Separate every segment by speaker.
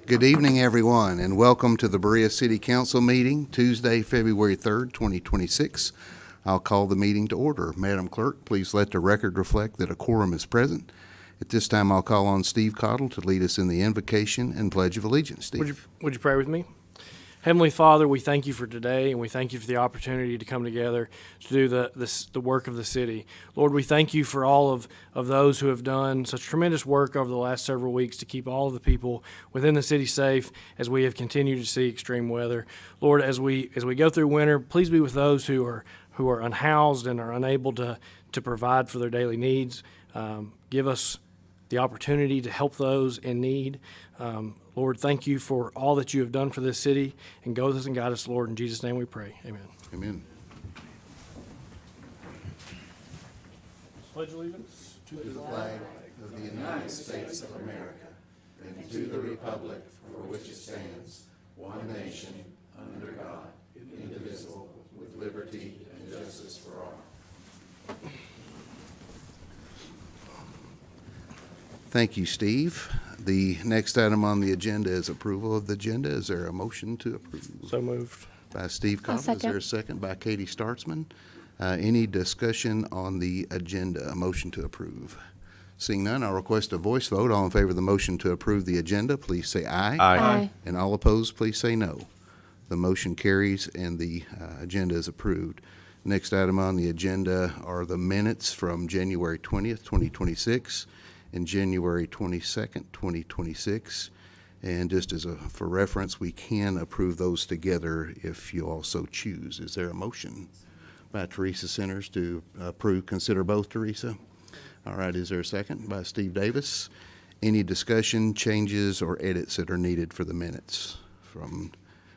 Speaker 1: Good evening, everyone, and welcome to the Berea City Council meeting, Tuesday, February 3rd, 2026. I'll call the meeting to order. Madam Clerk, please let the record reflect that a quorum is present. At this time, I'll call on Steve Cottle to lead us in the invocation and Pledge of Allegiance. Steve.
Speaker 2: Would you pray with me? Heavenly Father, we thank you for today, and we thank you for the opportunity to come together to do the work of the city. Lord, we thank you for all of those who have done such tremendous work over the last several weeks to keep all of the people within the city safe as we have continued to see extreme weather. Lord, as we go through winter, please be with those who are unhoused and are unable to provide for their daily needs. Give us the opportunity to help those in need. Lord, thank you for all that you have done for this city, and go with us and guide us, Lord. In Jesus' name we pray. Amen.
Speaker 1: Amen.
Speaker 2: Pledge allegiance
Speaker 1: To the flag of the United States of America and to the republic for which it stands, one nation, under God, indivisible, with liberty and justice for all. Thank you, Steve. The next item on the agenda is approval of the agenda. Is there a motion to approve?
Speaker 2: So moved.
Speaker 1: By Steve Cottle. Is there a second? By Katie Startzman. Any discussion on the agenda? A motion to approve. Seeing none, I'll request a voice vote. All in favor of the motion to approve the agenda, please say aye.
Speaker 3: Aye.
Speaker 1: And all opposed, please say no. The motion carries and the agenda is approved. Next item on the agenda are the minutes from January 20th, 2026 and January 22nd, 2026. And just for reference, we can approve those together if you also choose. Is there a motion by Teresa Centers to consider both, Teresa? All right, is there a second? By Steve Davis. Any discussion, changes, or edits that are needed for the minutes from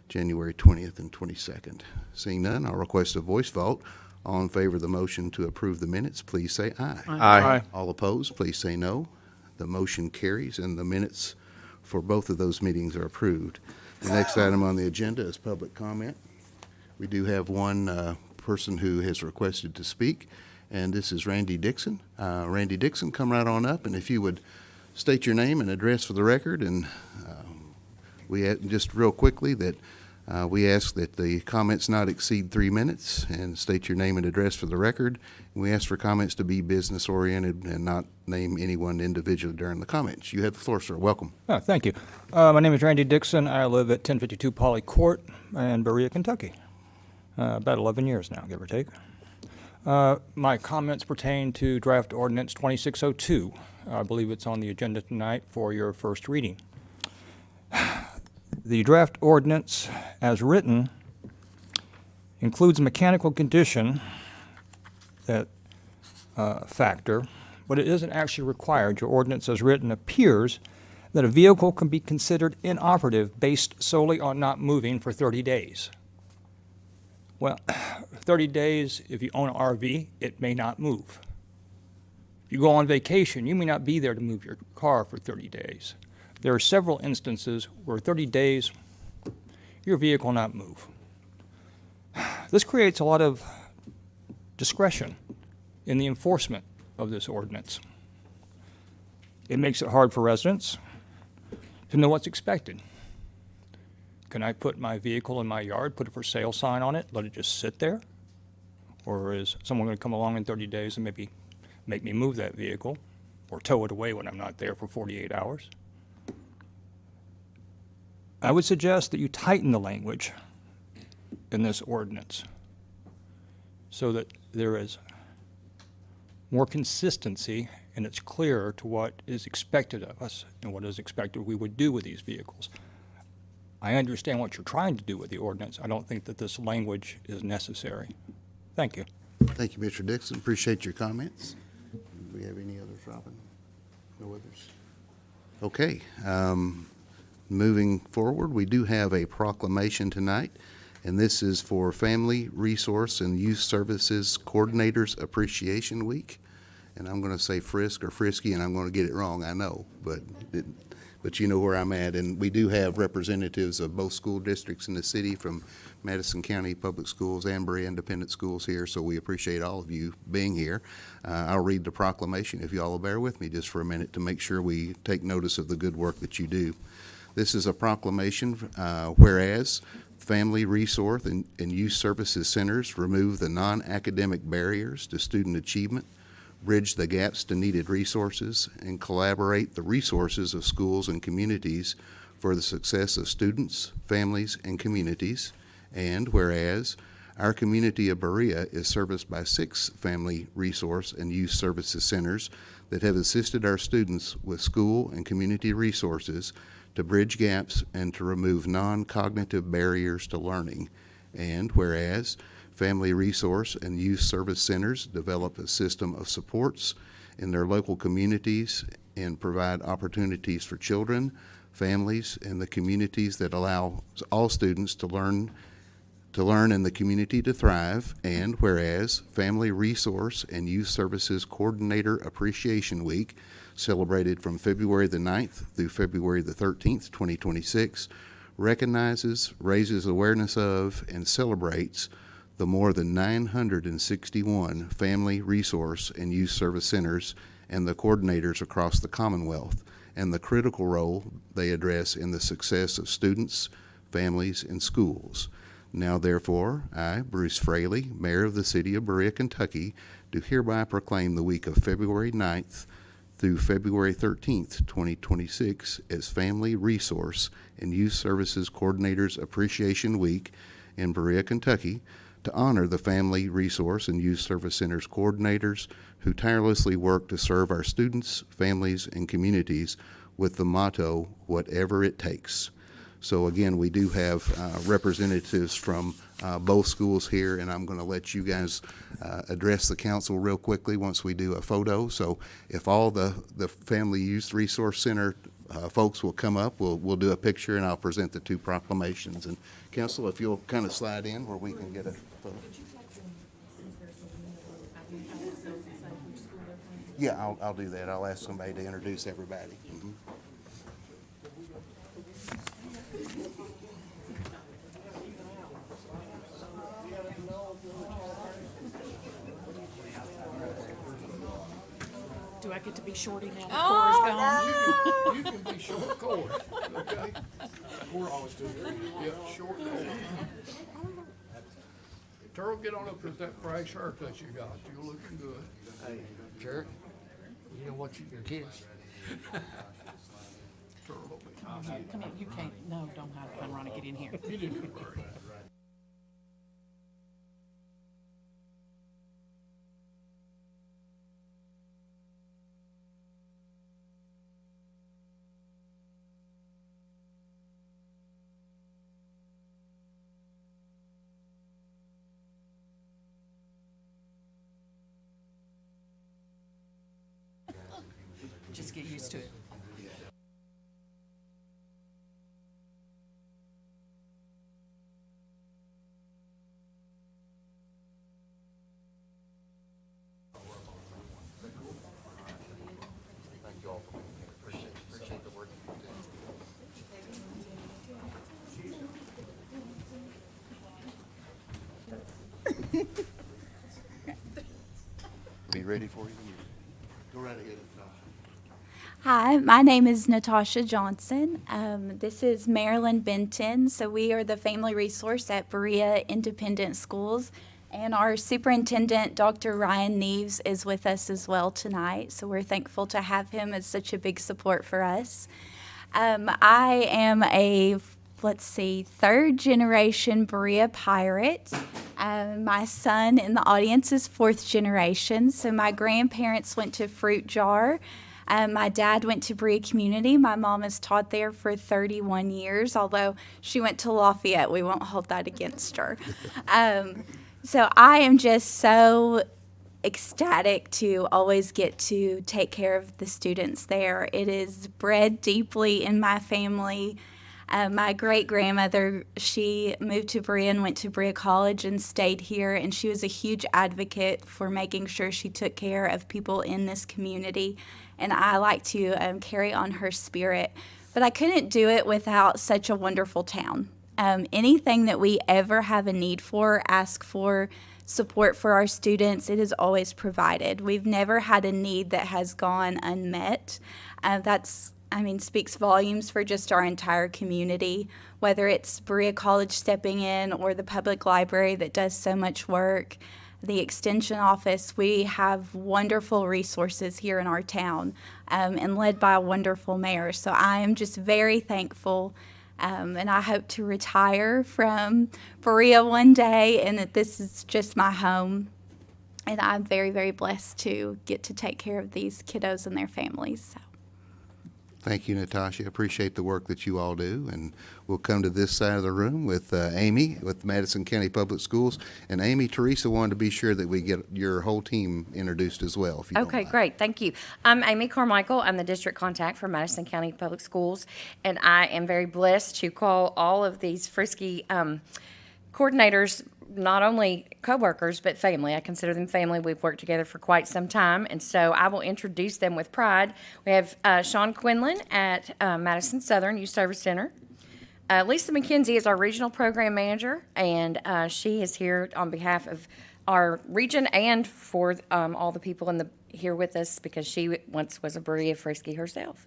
Speaker 1: January 20th and 22nd? Seeing none, I'll request a voice vote. All in favor of the motion to approve the minutes, please say aye.
Speaker 3: Aye.
Speaker 1: All opposed, please say no. The motion carries and the minutes for both of those meetings are approved. The next item on the agenda is public comment. We do have one person who has requested to speak, and this is Randy Dixon. Randy Dixon, come right on up, and if you would state your name and address for the record, and we just real quickly that we ask that the comments not exceed 3 minutes, and state your name and address for the record. We ask for comments to be business-oriented and not name anyone individually during the comments. You have the floor, sir. Welcome.
Speaker 3: Oh, thank you. My name is Randy Dixon. I live at 1052 Poly Court in Berea, Kentucky. About 11 years now, give or take. My comments pertain to Draft Ordinance 2602. I believe it's on the agenda tonight for your first reading. The draft ordinance, as written, includes a mechanical condition that factor, but it isn't actually required. Your ordinance, as written, appears that a vehicle can be considered inoperative based solely on not moving for 30 days. Well, 30 days, if you own an RV, it may not move. If you go on vacation, you may not be there to move your car for 30 days. There are several instances where 30 days, your vehicle will not move. This creates a lot of discretion in the enforcement of this ordinance. It makes it hard for residents to know what's expected. Can I put my vehicle in my yard, put a for sale sign on it, let it just sit there? Or is someone going to come along in 30 days and maybe make me move that vehicle or tow it away when I'm not there for 48 hours? I would suggest that you tighten the language in this ordinance so that there is more consistency and it's clearer to what is expected of us and what is expected we would do with these vehicles. I understand what you're trying to do with the ordinance. I don't think that this language is necessary. Thank you.
Speaker 1: Thank you, Mr. Dixon. Appreciate your comments. Do we have any others, Robin? No others? Okay. Moving forward, we do have a proclamation tonight, and this is for Family Resource and Youth Services Coordinators Appreciation Week. And I'm going to say Frisk or Frisky, and I'm going to get it wrong, I know, but you know where I'm at. And we do have representatives of both school districts in the city from Madison County Public Schools and Berea Independent Schools here, so we appreciate all of you being here. I'll read the proclamation if you all will bear with me just for a minute to make sure we take notice of the good work that you do. This is a proclamation, whereas Family Resource and Youth Services Centers remove the non-academic barriers to student achievement, bridge the gaps to needed resources, and collaborate the resources of schools and communities for the success of students, families, and communities. And whereas our community of Berea is serviced by 6 Family Resource and Youth Services Centers that have assisted our students with school and community resources to bridge gaps and to remove non-cognitive barriers to learning. And whereas Family Resource and Youth Service Centers develop a system of supports in their local communities and provide opportunities for children, families, and the communities that allow all students to learn and the community to thrive. And whereas Family Resource and Youth Services Coordinator Appreciation Week, celebrated from February the 9th through February the 13th, 2026, recognizes, raises awareness of, and celebrates the more than 961 Family Resource and Youth Service Centers and the coordinators across the Commonwealth, and the critical role they address in the success of students, families, and schools. Now therefore, I, Bruce Fraley, Mayor of the City of Berea, Kentucky, do hereby proclaim the week of February 9th through February 13th, 2026 as Family Resource and Youth Services Coordinators Appreciation Week in Berea, Kentucky, to honor the Family Resource and Youth Service Centers coordinators who tirelessly work to serve our students, families, and communities with the motto, whatever it takes. So again, we do have representatives from both schools here, and I'm going to let you guys address the council real quickly once we do a photo. So if all the Family Youth Resource Center folks will come up, we'll do a picture, and I'll present the 2 proclamations. And council, if you'll kind of slide in where we can get a photo. Yeah, I'll do that. I'll ask somebody to introduce everybody. Mhm.
Speaker 4: Do I get to be shorty now that Cora's gone?
Speaker 5: You can be short cord, okay? We're always doing it. Yeah, short cord. Turl, get on up with that fresh haircut you got. You're looking good.
Speaker 6: Hey, Sheriff, you know what you can kiss?
Speaker 5: Turl,
Speaker 4: Come here, you can't, no, don't hide behind Ronnie, get in here.
Speaker 5: you didn't do great.
Speaker 4: Just get used to it.
Speaker 1: Thank you all for being here. Appreciate the work you do. Be ready for you. Go right ahead, Natasha.
Speaker 7: Hi, my name is Natasha Johnson. This is Marilyn Benton. So we are the family resource at Berea Independent Schools. And our superintendent, Dr. Ryan Neves, is with us as well tonight. So we're thankful to have him as such a big support for us. I am a, third generation Berea pirate. My son in the audience is 4th generation. So my grandparents went to Fruit Jar. My dad went to Berea Community. My mom has taught there for 31 years, although she went to Lafayette. We won't hold that against her. So I am just so ecstatic to always get to take care of the students there. It is bred deeply in my family. My great-grandmother, she moved to Berea and went to Berea College and stayed here, and she was a huge advocate for making sure she took care of people in this community, and I like to carry on her spirit. But I couldn't do it without such a wonderful town. Anything that we ever have a need for, ask for, support for our students, it is always provided. We've never had a need that has gone unmet. That's speaks volumes for just our entire community, whether it's Berea College stepping in or the public library that does so much work, the extension office. We have wonderful resources here in our town, and led by a wonderful mayor. So I am just very thankful, and I hope to retire from Berea one day, and that this is just my home. And I'm very, very blessed to get to take care of these kiddos and their families. So.
Speaker 1: Thank you, Natasha. Appreciate the work that you all do. And we'll come to this side of the room with Amy with Madison County Public Schools. And Amy, Teresa wanted to be sure that we get your whole team introduced as well, if you don't
Speaker 8: Okay,
Speaker 1: mind.
Speaker 8: great. Thank you. I'm Amy Carmichael. I'm the district contact for Madison County Public Schools, and I am very blessed to call all of these Frisky coordinators not only coworkers but family. I consider them family. We've worked together for quite some time, and so I will introduce them with pride. We have Sean Quinlan at Madison Southern Youth Service Center. Lisa McKenzie is our regional program manager, and she is here on behalf of our region and for all the people here with us, because she once was a Berea Frisky herself.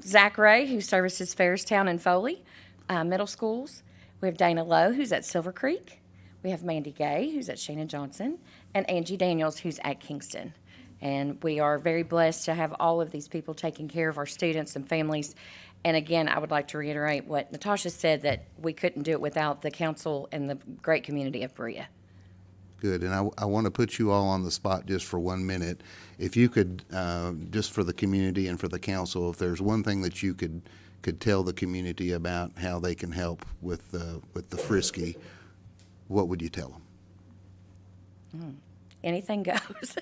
Speaker 8: Zach Ray, who services Fairstown and Foley middle schools. We have Dana Lowe, who's at Silver Creek. We have Mandy Gay, who's at Shannon Johnson, and Angie Daniels, who's at Kingston. And we are very blessed to have all of these people taking care of our students and families. And again, I would like to reiterate what Natasha said, that we couldn't do it without the council and the great community of Berea.
Speaker 1: Good. And I want to put you all on the spot just for 1 minute. If you could, just for the community and for the council, if there's one thing that you could tell the community about how they can help with the Frisky, what would you tell them?
Speaker 8: Anything goes.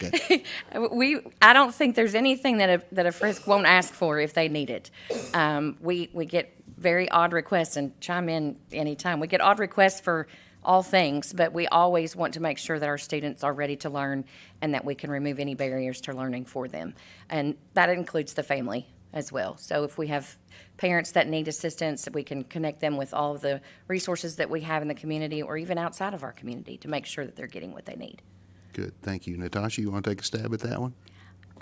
Speaker 1: Okay.
Speaker 8: I don't think there's anything that a Frisk won't ask for if they need it. We get very odd requests, and chime in anytime. We get odd requests for all things, but we always want to make sure that our students are ready to learn and that we can remove any barriers to learning for them. And that includes the family as well. So if we have parents that need assistance, we can connect them with all of the resources that we have in the community or even outside of our community to make sure that they're getting what they need.
Speaker 1: Good. Thank you. Natasha, you want to take a stab at that one?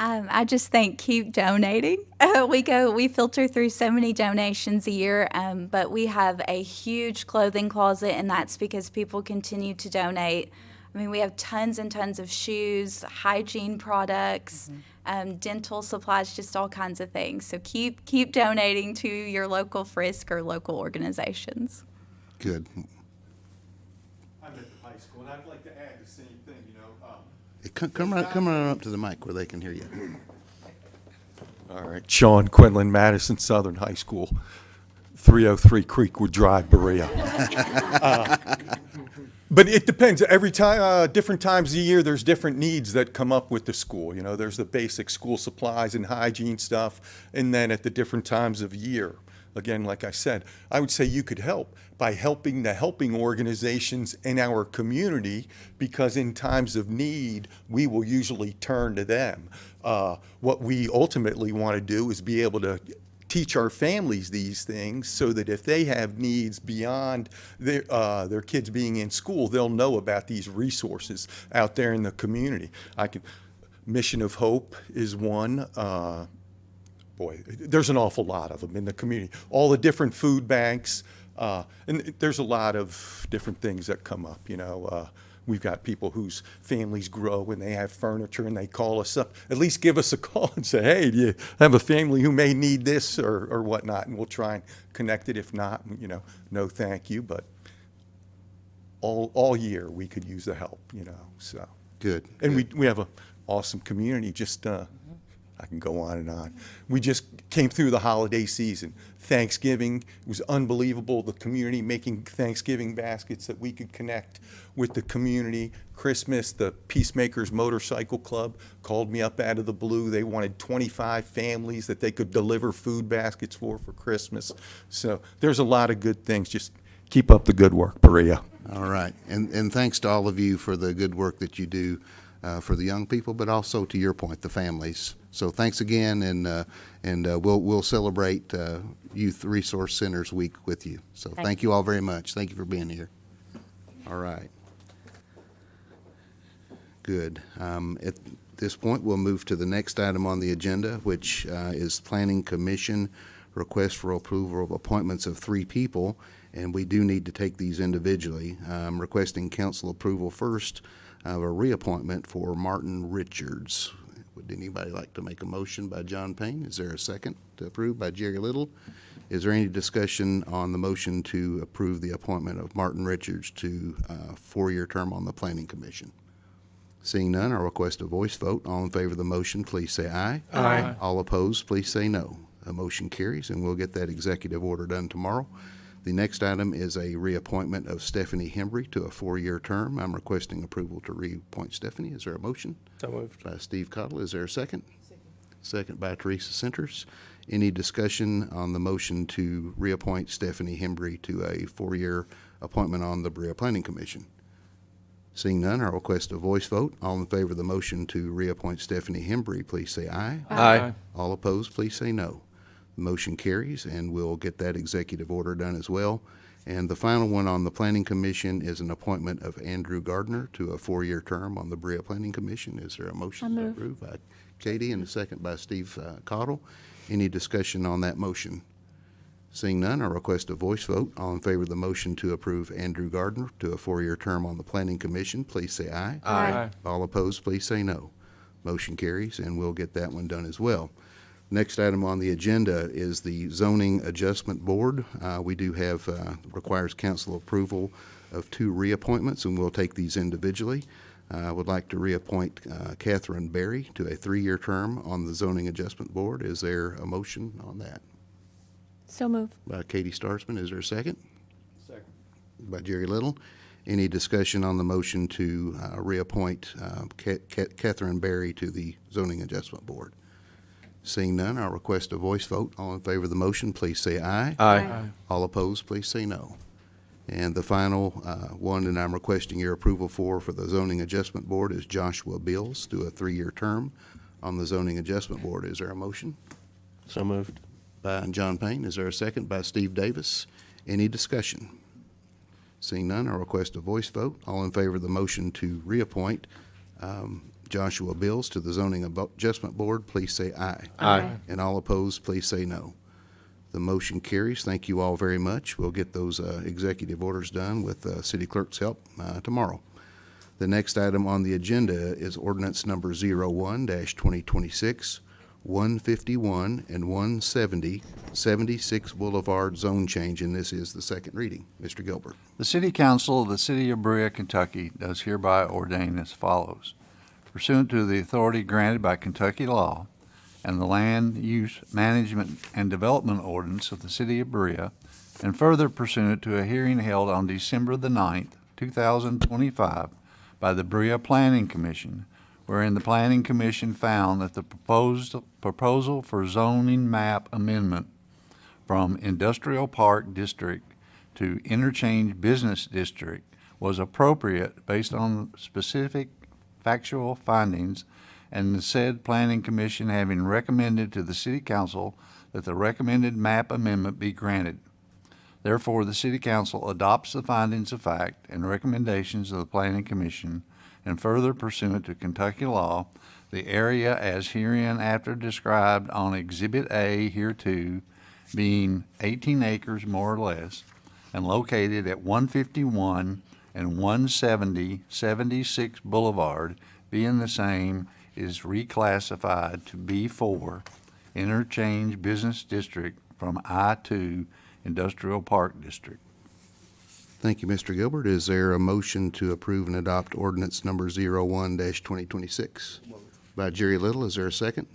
Speaker 7: I just think keep donating. We filter through so many donations a year, but we have a huge clothing closet, and that's because people continue to donate. I mean, we have tons and tons of shoes, hygiene products, dental supplies, just all kinds of things. So keep donating to your local Frisk or local organizations.
Speaker 1: Good.
Speaker 5: I'm at the high school, and I'd like to add the same thing,
Speaker 1: Come right up to the mic where they can hear you.
Speaker 9: All right, Sean Quinlan, Madison Southern High School, 303 Creekwood Drive, Berea. But it depends. Every time, different times of the year, there's different needs that come up with the school. You know, there's the basic school supplies and hygiene stuff, and then at the different times of year. Again, like I said, I would say you could help by helping the helping organizations in our community, because in times of need, we will usually turn to them. What we ultimately want to do is be able to teach our families these things so that if they have needs beyond their kids being in school, they'll know about these resources out there in the community. Mission of Hope is one. Boy, there's an awful lot of them in the community. All the different food banks, and there's a lot of different things that come up, We've got people whose families grow and they have furniture and they call us up. At least give us a call and say, hey, do you have a family who may need this or whatnot? And we'll try and connect it. If not, no thank you. But all year we could use the help, so.
Speaker 1: Good.
Speaker 9: And
Speaker 1: good.
Speaker 9: we have an awesome community. Just I can go on and on. We just came through the holiday season. Thanksgiving, it was unbelievable. The community making Thanksgiving baskets that we could connect with the community. Christmas, the Peacemakers Motorcycle Club called me up out of the blue. They wanted 25 families that they could deliver food baskets for Christmas. So there's a lot of good things. Just keep up the good work, Berea.
Speaker 1: All right. And thanks to all of you for the good work that you do for the young people, but also, to your point, the families. So thanks again, and we'll celebrate Youth Resource Centers Week with you. So thank you all very much. Thank you for being here. All right. Good. this point, we'll move to the next item on the agenda, which is Planning Commission request for approval of appointments of 3 people, and we do need to take these individually. I'm requesting council approval first of a reappointment for Martin Richards. Would anybody like to make a motion by John Payne? Is there a second to approve by Jerry Little? Is there any discussion on the motion to approve the appointment of Martin Richards to a 4-year term on the Planning Commission? Seeing none, I'll request a voice vote. All in favor of the motion, please say aye.
Speaker 2: Aye.
Speaker 1: All opposed, please say no. The motion carries, and we'll get that executive order done tomorrow. The next item is a reappointment of Stephanie Hembry to a 4-year term. I'm requesting approval to reappoint Stephanie. Is there a motion?
Speaker 2: So moved.
Speaker 1: By Steve Cottle. Is there a second? Second by Teresa Centers. Any discussion on the motion to reappoint Stephanie Hembry to a 4-year appointment on the Berea Planning Commission? Seeing none, I'll request a voice vote. All in favor of the motion to reappoint Stephanie Hembry, please say aye.
Speaker 2: Aye.
Speaker 1: All opposed, please say no. The motion carries, and we'll get that executive order done as well. And the final one on the Planning Commission is an appointment of Andrew Gardner to a 4-year term on the Berea Planning Commission. Is there a motion to approve by Katie and a second by Steve Cottle? Any discussion on that motion? Seeing none, I request a voice vote. All in favor of the motion to approve Andrew Gardner to a 4-year term on the Planning Commission, please say aye.
Speaker 2: Aye.
Speaker 1: All opposed, please say no. Motion carries, and we'll get that one done as well. Next item on the agenda is the Zoning Adjustment Board. We do have, requires council approval of 2 reappointments, and we'll take these individually. I would like to reappoint Catherine Berry to a 3-year term on the Zoning Adjustment Board. Is there a motion on that?
Speaker 4: So move.
Speaker 1: By Katie Starsman. Is there a second? Second. By Jerry Little. Any discussion on the motion to reappoint Catherine Berry to the Zoning Adjustment Board? Seeing none, I'll request a voice vote. All in favor of the motion, please say aye.
Speaker 2: Aye.
Speaker 1: All opposed, please say no. And the final one that I'm requesting your approval for the Zoning Adjustment Board is Joshua Bills to a 3-year term on the Zoning Adjustment Board. Is there a motion?
Speaker 2: So moved.
Speaker 1: By John Payne. Is there a second? By Steve Davis. Any discussion? Seeing none, I'll request a voice vote. All in favor of the motion to reappoint Joshua Bills to the Zoning Adjustment Board, please say aye.
Speaker 2: Aye.
Speaker 1: And all opposed, please say no. The motion carries. Thank you all very much. We'll get those executive orders done with city clerk's help tomorrow. The next item on the agenda is ordinance number 01-2026, 151 and 170, 76 Boulevard zone change, and this is the second reading. Mr. Gilbert.
Speaker 10: The City Council of the City of Berea, Kentucky does hereby ordain as follows. Pursuant to the authority granted by Kentucky law and the Land Use Management and Development Ordinance of the City of Berea, and further pursuant to a hearing held on December the 9th, 2025 by the Berea Planning Commission, wherein the Planning Commission found that the proposal for zoning map amendment from Industrial Park District to Interchange Business District was appropriate based on specific factual findings, and the said Planning Commission having recommended to the City Council that the recommended map amendment be granted. Therefore, the City Council adopts the findings of fact and recommendations of the Planning Commission, and further pursuant to Kentucky law, the area as hereinafter described on Exhibit A hereto, being 18 acres more or less, and located at 151 and 170 76 Boulevard, being the same, is reclassified to B4, Interchange Business District from I2, Industrial Park District.
Speaker 1: Thank you, Mr. Gilbert. Is there a motion to approve and adopt ordinance number 01-2026? By Jerry Little. Is there a second?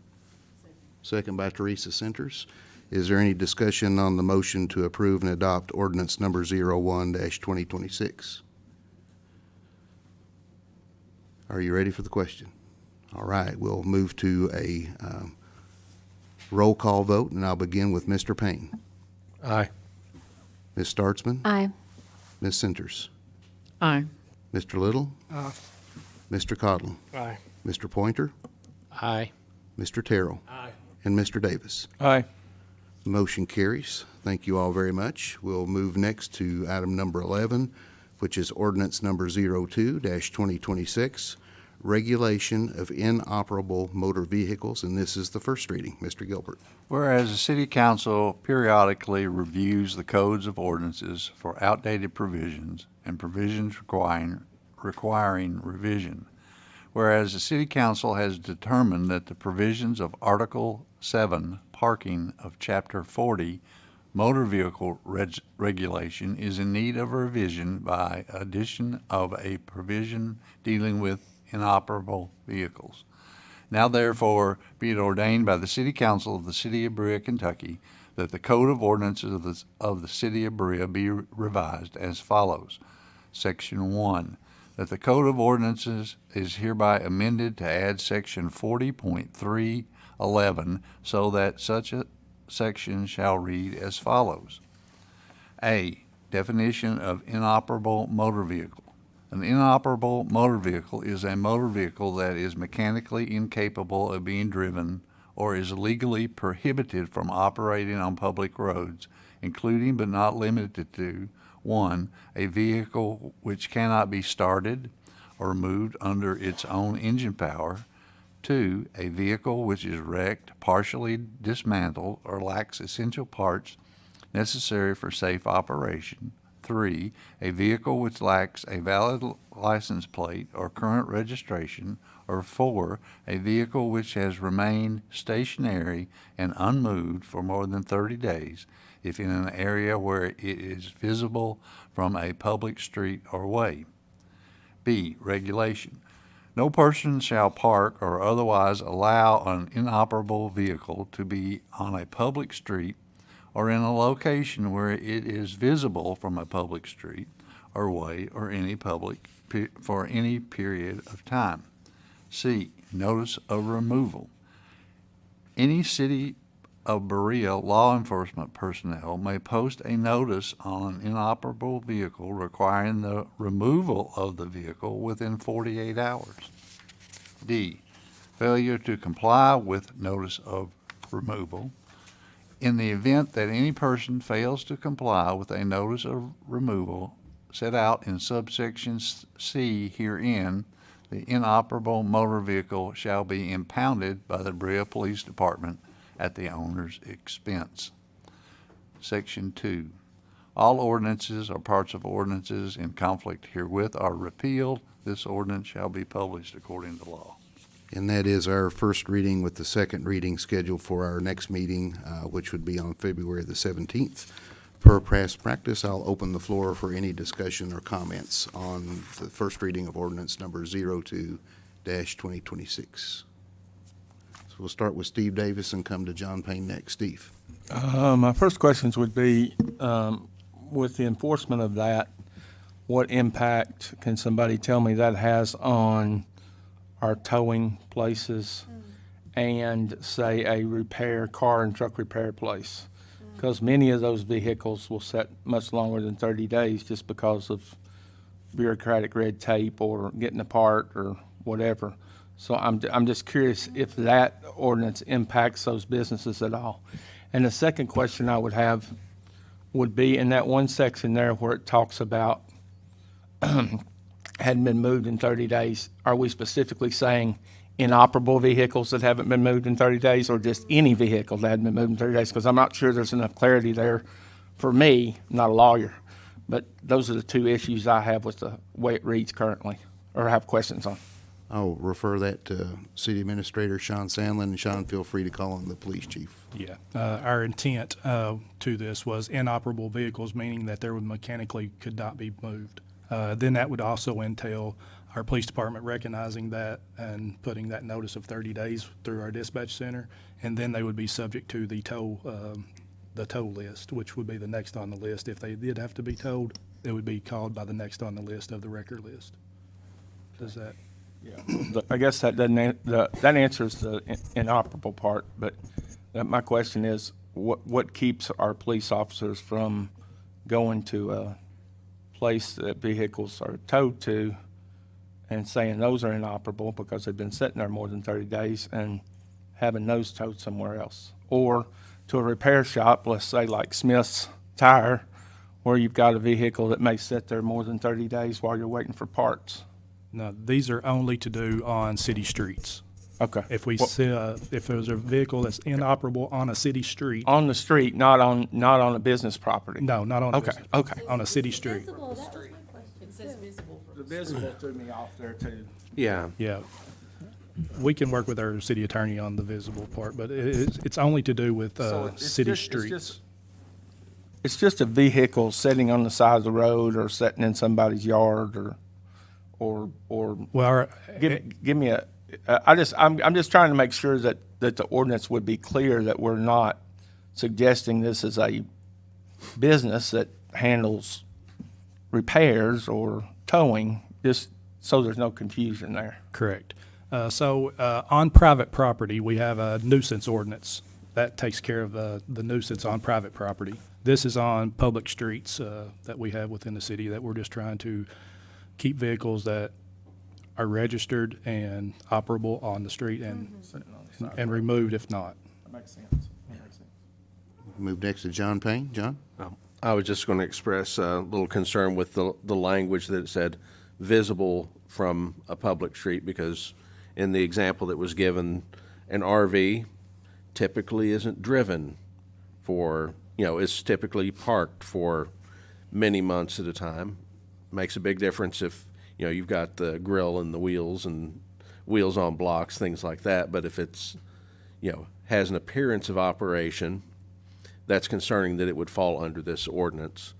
Speaker 1: Second by Teresa Centers. Is there any discussion on the motion to approve and adopt ordinance number 01-2026? Are you ready for the question? All right, we'll move to a roll call vote, and I'll begin with Mr. Payne.
Speaker 2: Aye.
Speaker 1: Ms. Startzman?
Speaker 4: Aye.
Speaker 1: Ms. Centers?
Speaker 4: Aye.
Speaker 1: Mr. Little?
Speaker 2: Aye.
Speaker 1: Mr. Codlin?
Speaker 2: Aye.
Speaker 1: Mr. Pointer?
Speaker 2: Aye.
Speaker 1: Mr. Terrell?
Speaker 2: Aye.
Speaker 1: And Mr. Davis?
Speaker 3: Aye.
Speaker 1: Motion carries. Thank you all very much. We'll move next to item number 11, which is ordinance number 02-2026, regulation of inoperable motor vehicles, and this is the first reading. Mr. Gilbert.
Speaker 10: Whereas the City Council periodically reviews the codes of ordinances for outdated provisions and provisions requiring revision. Whereas the City Council has determined that the provisions of Article 7, parking of Chapter 40, motor vehicle regulation is in need of revision by addition of a provision dealing with inoperable vehicles. Now therefore be it ordained by the City Council of the City of Berea, Kentucky, that the Code of Ordinances of the City of Berea be revised as follows. Section 1, that the Code of Ordinances is hereby amended to add Section 40.311 so that such a section shall read as follows. A, definition of inoperable motor vehicle. An inoperable motor vehicle is a motor vehicle that is mechanically incapable of being driven or is legally prohibited from operating on public roads, including but not limited to 1, a vehicle which cannot be started or moved under its own engine power. 2, a vehicle which is wrecked, partially dismantled, or lacks essential parts necessary for safe operation. 3, a vehicle which lacks a valid license plate or current registration. Or 4, a vehicle which has remained stationary and unmoved for more than 30 days, if in an area where it is visible from a public street or way. B, regulation. No person shall park or otherwise allow an inoperable vehicle to be on a public street or in a location where it is visible from a public street or way or for any period of time. C, notice of removal. Any City of Berea law enforcement personnel may post a notice on an inoperable vehicle requiring the removal of the vehicle within 48 hours. D, failure to comply with notice of removal. In the event that any person fails to comply with a notice of removal set out in subsection C herein, the inoperable motor vehicle shall be impounded by the Berea Police Department at the owner's expense. Section 2. All ordinances or parts of ordinances in conflict herewith are repealed. This ordinance shall be published according to law.
Speaker 1: And that is our first reading, with the second reading scheduled for our next meeting, which would be on February the 17th. Per past practice, I'll open the floor for any discussion or comments on the first reading of ordinance number 02-2026. So we'll start with Steve Davis and come to John Payne next. Steve.
Speaker 11: My first questions would be, with the enforcement of that, what impact can somebody tell me that has on our towing places and, say, a car and truck repair place? Because many of those vehicles will set much longer than 30 days just because of bureaucratic red tape or getting a part or whatever. So I'm just curious if that ordinance impacts those businesses at all. And the second question I would have would be in that one section there where it talks about hadn't been moved in 30 days, are we specifically saying inoperable vehicles that haven't been moved in 30 days or just any vehicle that hadn't been moved in 30 days? Because I'm not sure there's enough clarity there for me, I'm not a lawyer. But those are the two issues I have with the way it reads currently, or have questions on.
Speaker 1: I'll refer that to City Administrator Sean Sandlin, and Sean, feel free to call on the police chief.
Speaker 5: Yeah, our intent to this was inoperable vehicles, meaning that they mechanically could not be moved. Then that would also entail our police department recognizing that and putting that notice of 30 days through our dispatch center, and then they would be subject to the tow list, which would be the next on the list. If they did have to be towed, it would be called by the next on the list of the record list. Does that?
Speaker 11: Yeah. I guess that doesn't that answers the inoperable part, but my question is, what keeps our police officers from going to a place that vehicles are towed to and saying those are inoperable because they've been sitting there more than 30 days and having those towed somewhere else? Or to a repair shop, let's say like Smith's Tire, where you've got a vehicle that may sit there more than 30 days while you're waiting for parts.
Speaker 5: No, these are only to do on city streets.
Speaker 11: Okay.
Speaker 5: If we see, if there's a vehicle that's inoperable on a city street,
Speaker 11: On the street, not on a business property?
Speaker 5: no, not on a
Speaker 11: Okay,
Speaker 5: business,
Speaker 11: okay.
Speaker 5: on a city street.
Speaker 11: The visible threw me off there too.
Speaker 12: Yeah,
Speaker 5: Yeah. We can work with our city attorney on the visible part, but it's only to do with city streets.
Speaker 11: It's just a vehicle sitting on the side of the road or sitting in somebody's yard or
Speaker 5: Well,
Speaker 11: give me a, I'm just trying to make sure that the ordinance would be clear that we're not suggesting this is a business that handles repairs or towing, just so there's no confusion there.
Speaker 5: correct. So on private property, we have a nuisance ordinance. That takes care of the nuisance on private property. This is on public streets that we have within the city that we're just trying to keep vehicles that are registered and operable on the street and removed if not.
Speaker 11: That makes sense.
Speaker 1: Move next to John Payne. John?
Speaker 12: I was just going to express a little concern with the language that it said visible from a public street, because in the example that was given, an RV typically isn't driven for, is typically parked for many months at a time. Makes a big difference if, you've got the grill and the wheels and wheels on blocks, things like that. But if it's, has an appearance of operation, that's concerning that it would fall under this ordinance,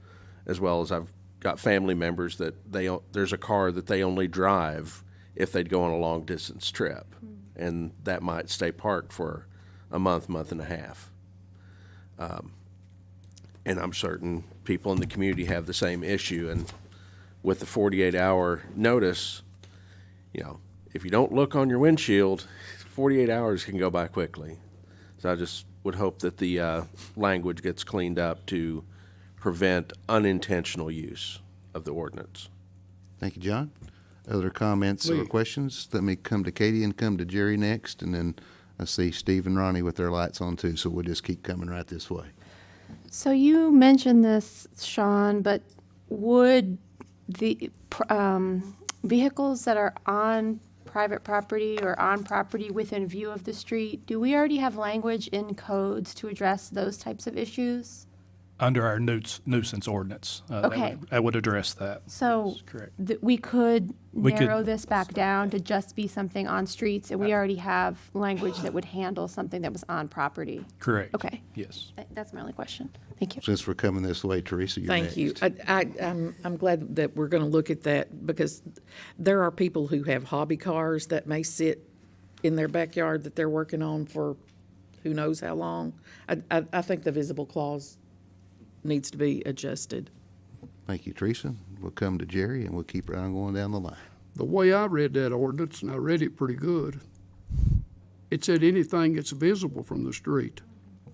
Speaker 12: as well as I've got family members that there's a car that they only drive if they'd go on a long distance trip, and that might stay parked for a month and a half. And I'm certain people in the community have the same issue, and with the 48-hour notice, if you don't look on your windshield, 48 hours can go by quickly. So I just would hope that the language gets cleaned up to prevent unintentional use of the ordinance.
Speaker 1: Thank you, John. Other comments or questions? Let me come to Katie and come to Jerry next, and then I see Steve and Ronnie with their lights on too, so we'll just keep coming right this way.
Speaker 13: So you mentioned this, Sean, but would the vehicles that are on private property or on property within view of the street, do we already have language in codes to address those types of issues?
Speaker 5: Under our nuisance ordinance.
Speaker 13: Okay.
Speaker 5: That would address that.
Speaker 13: So
Speaker 5: That's correct.
Speaker 13: we could
Speaker 5: We could-
Speaker 13: narrow this back down to just be something on streets, and we already have language that would handle something that was on property.
Speaker 5: Correct.
Speaker 13: Okay.
Speaker 5: Yes.
Speaker 13: That's my only question. Thank you.
Speaker 1: Since we're coming this way, Teresa, you're next.
Speaker 4: Thank you. I'm glad that we're going to look at that, because there are people who have hobby cars that may sit in their backyard that they're working on for who knows how long. I think the visible clause needs to be adjusted.
Speaker 1: Thank you, Teresa. We'll come to Jerry, and we'll keep right on going down the line.
Speaker 6: The way I read that ordinance, and I read it pretty good, it said anything that's visible from the street.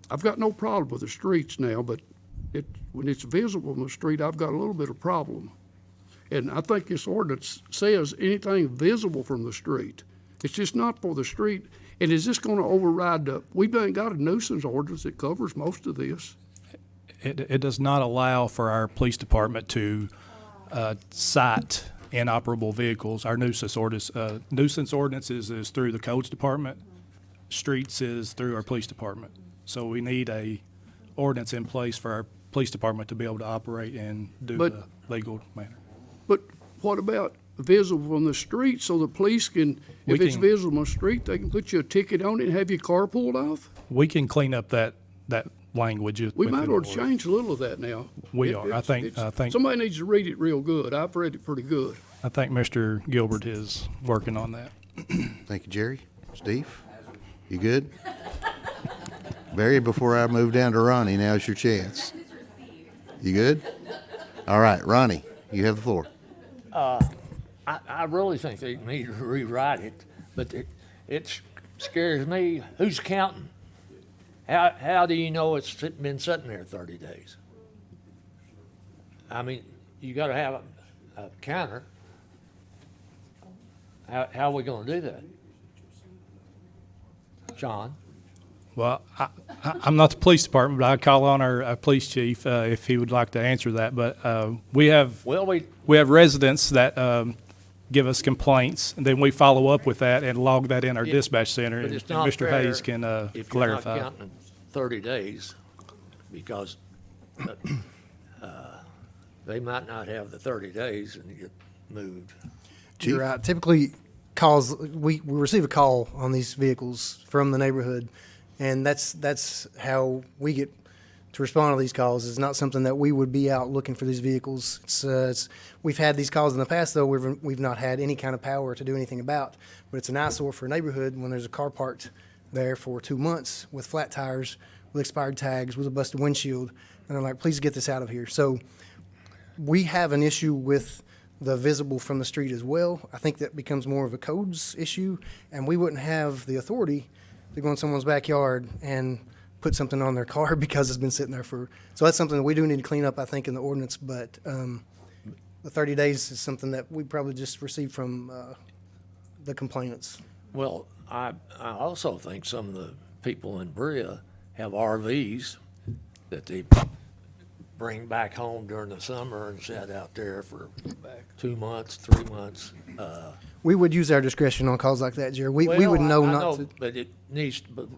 Speaker 6: I've got no problem with the streets now, but when it's visible from the street, I've got a little bit of problem. And I think this ordinance says anything visible from the street. It's just not for the street. And is this gonna override we've ain't got a nuisance ordinance that covers most of this.
Speaker 5: It does not allow for our police department to cite inoperable vehicles. Our nuisance ordinance is through the codes department. Streets is through our police department. So we need a ordinance in place for our police department to be able to operate and do the legal manner.
Speaker 6: But what about visible from the street so the police can, if it's visible on the street, they can put you a ticket on it and have your car pulled off?
Speaker 5: We can clean up that language.
Speaker 6: We might
Speaker 5: within
Speaker 6: ought
Speaker 5: the
Speaker 6: to change a little of that now.
Speaker 5: We are. I think
Speaker 6: Somebody needs to read it real good. I've read it pretty good.
Speaker 5: Mr. Gilbert is working on that.
Speaker 1: Thank you, Jerry. Steve, you good? Barry, before I move down to Ronnie, now's your chance. You good? All right, Ronnie, you have the floor.
Speaker 6: I really think they need to rewrite it, but it scares me. Who's counting? How do you know it's been sitting there 30 days? I mean, you got to have a counter. How are we going to do that? John?
Speaker 5: Well, I'm not the police department, but I call on our police chief if he would like to answer that. But we have residents that give us complaints, and then we follow up with that and log that in our dispatch center,
Speaker 14: But
Speaker 5: and
Speaker 14: it's not
Speaker 5: Mr.
Speaker 14: fair
Speaker 5: Hayes can
Speaker 14: if you're not
Speaker 5: clarify.
Speaker 14: counting 30 days, because they might not have the 30 days and get moved.
Speaker 1: Chief?
Speaker 15: You're right. Typically, calls we receive a call on these vehicles from the neighborhood, and that's how we get to respond to these calls. It's not something that we would be out looking for these vehicles. We've had these calls in the past, though we've not had any kind of power to do anything about. But it's an eyesore for a neighborhood when there's a car parked there for 2 months with flat tires, with expired tags, with a busted windshield, and they're like, please get this out of here. So we have an issue with the visible from the street as well. I think that becomes more of a codes issue, and we wouldn't have the authority to go in someone's backyard and put something on their car because it's been sitting there so that's something that we do need to clean up, I think, in the ordinance, but the 30 days is something that we probably just received from the complainants.
Speaker 14: Well, I also think some of the people in Berea have RVs that they bring back home during the summer and sit out there for 2 months, 3 months.
Speaker 15: We would use our discretion on calls like that, Jerry. We would know
Speaker 14: I
Speaker 15: not to.
Speaker 14: But it needs to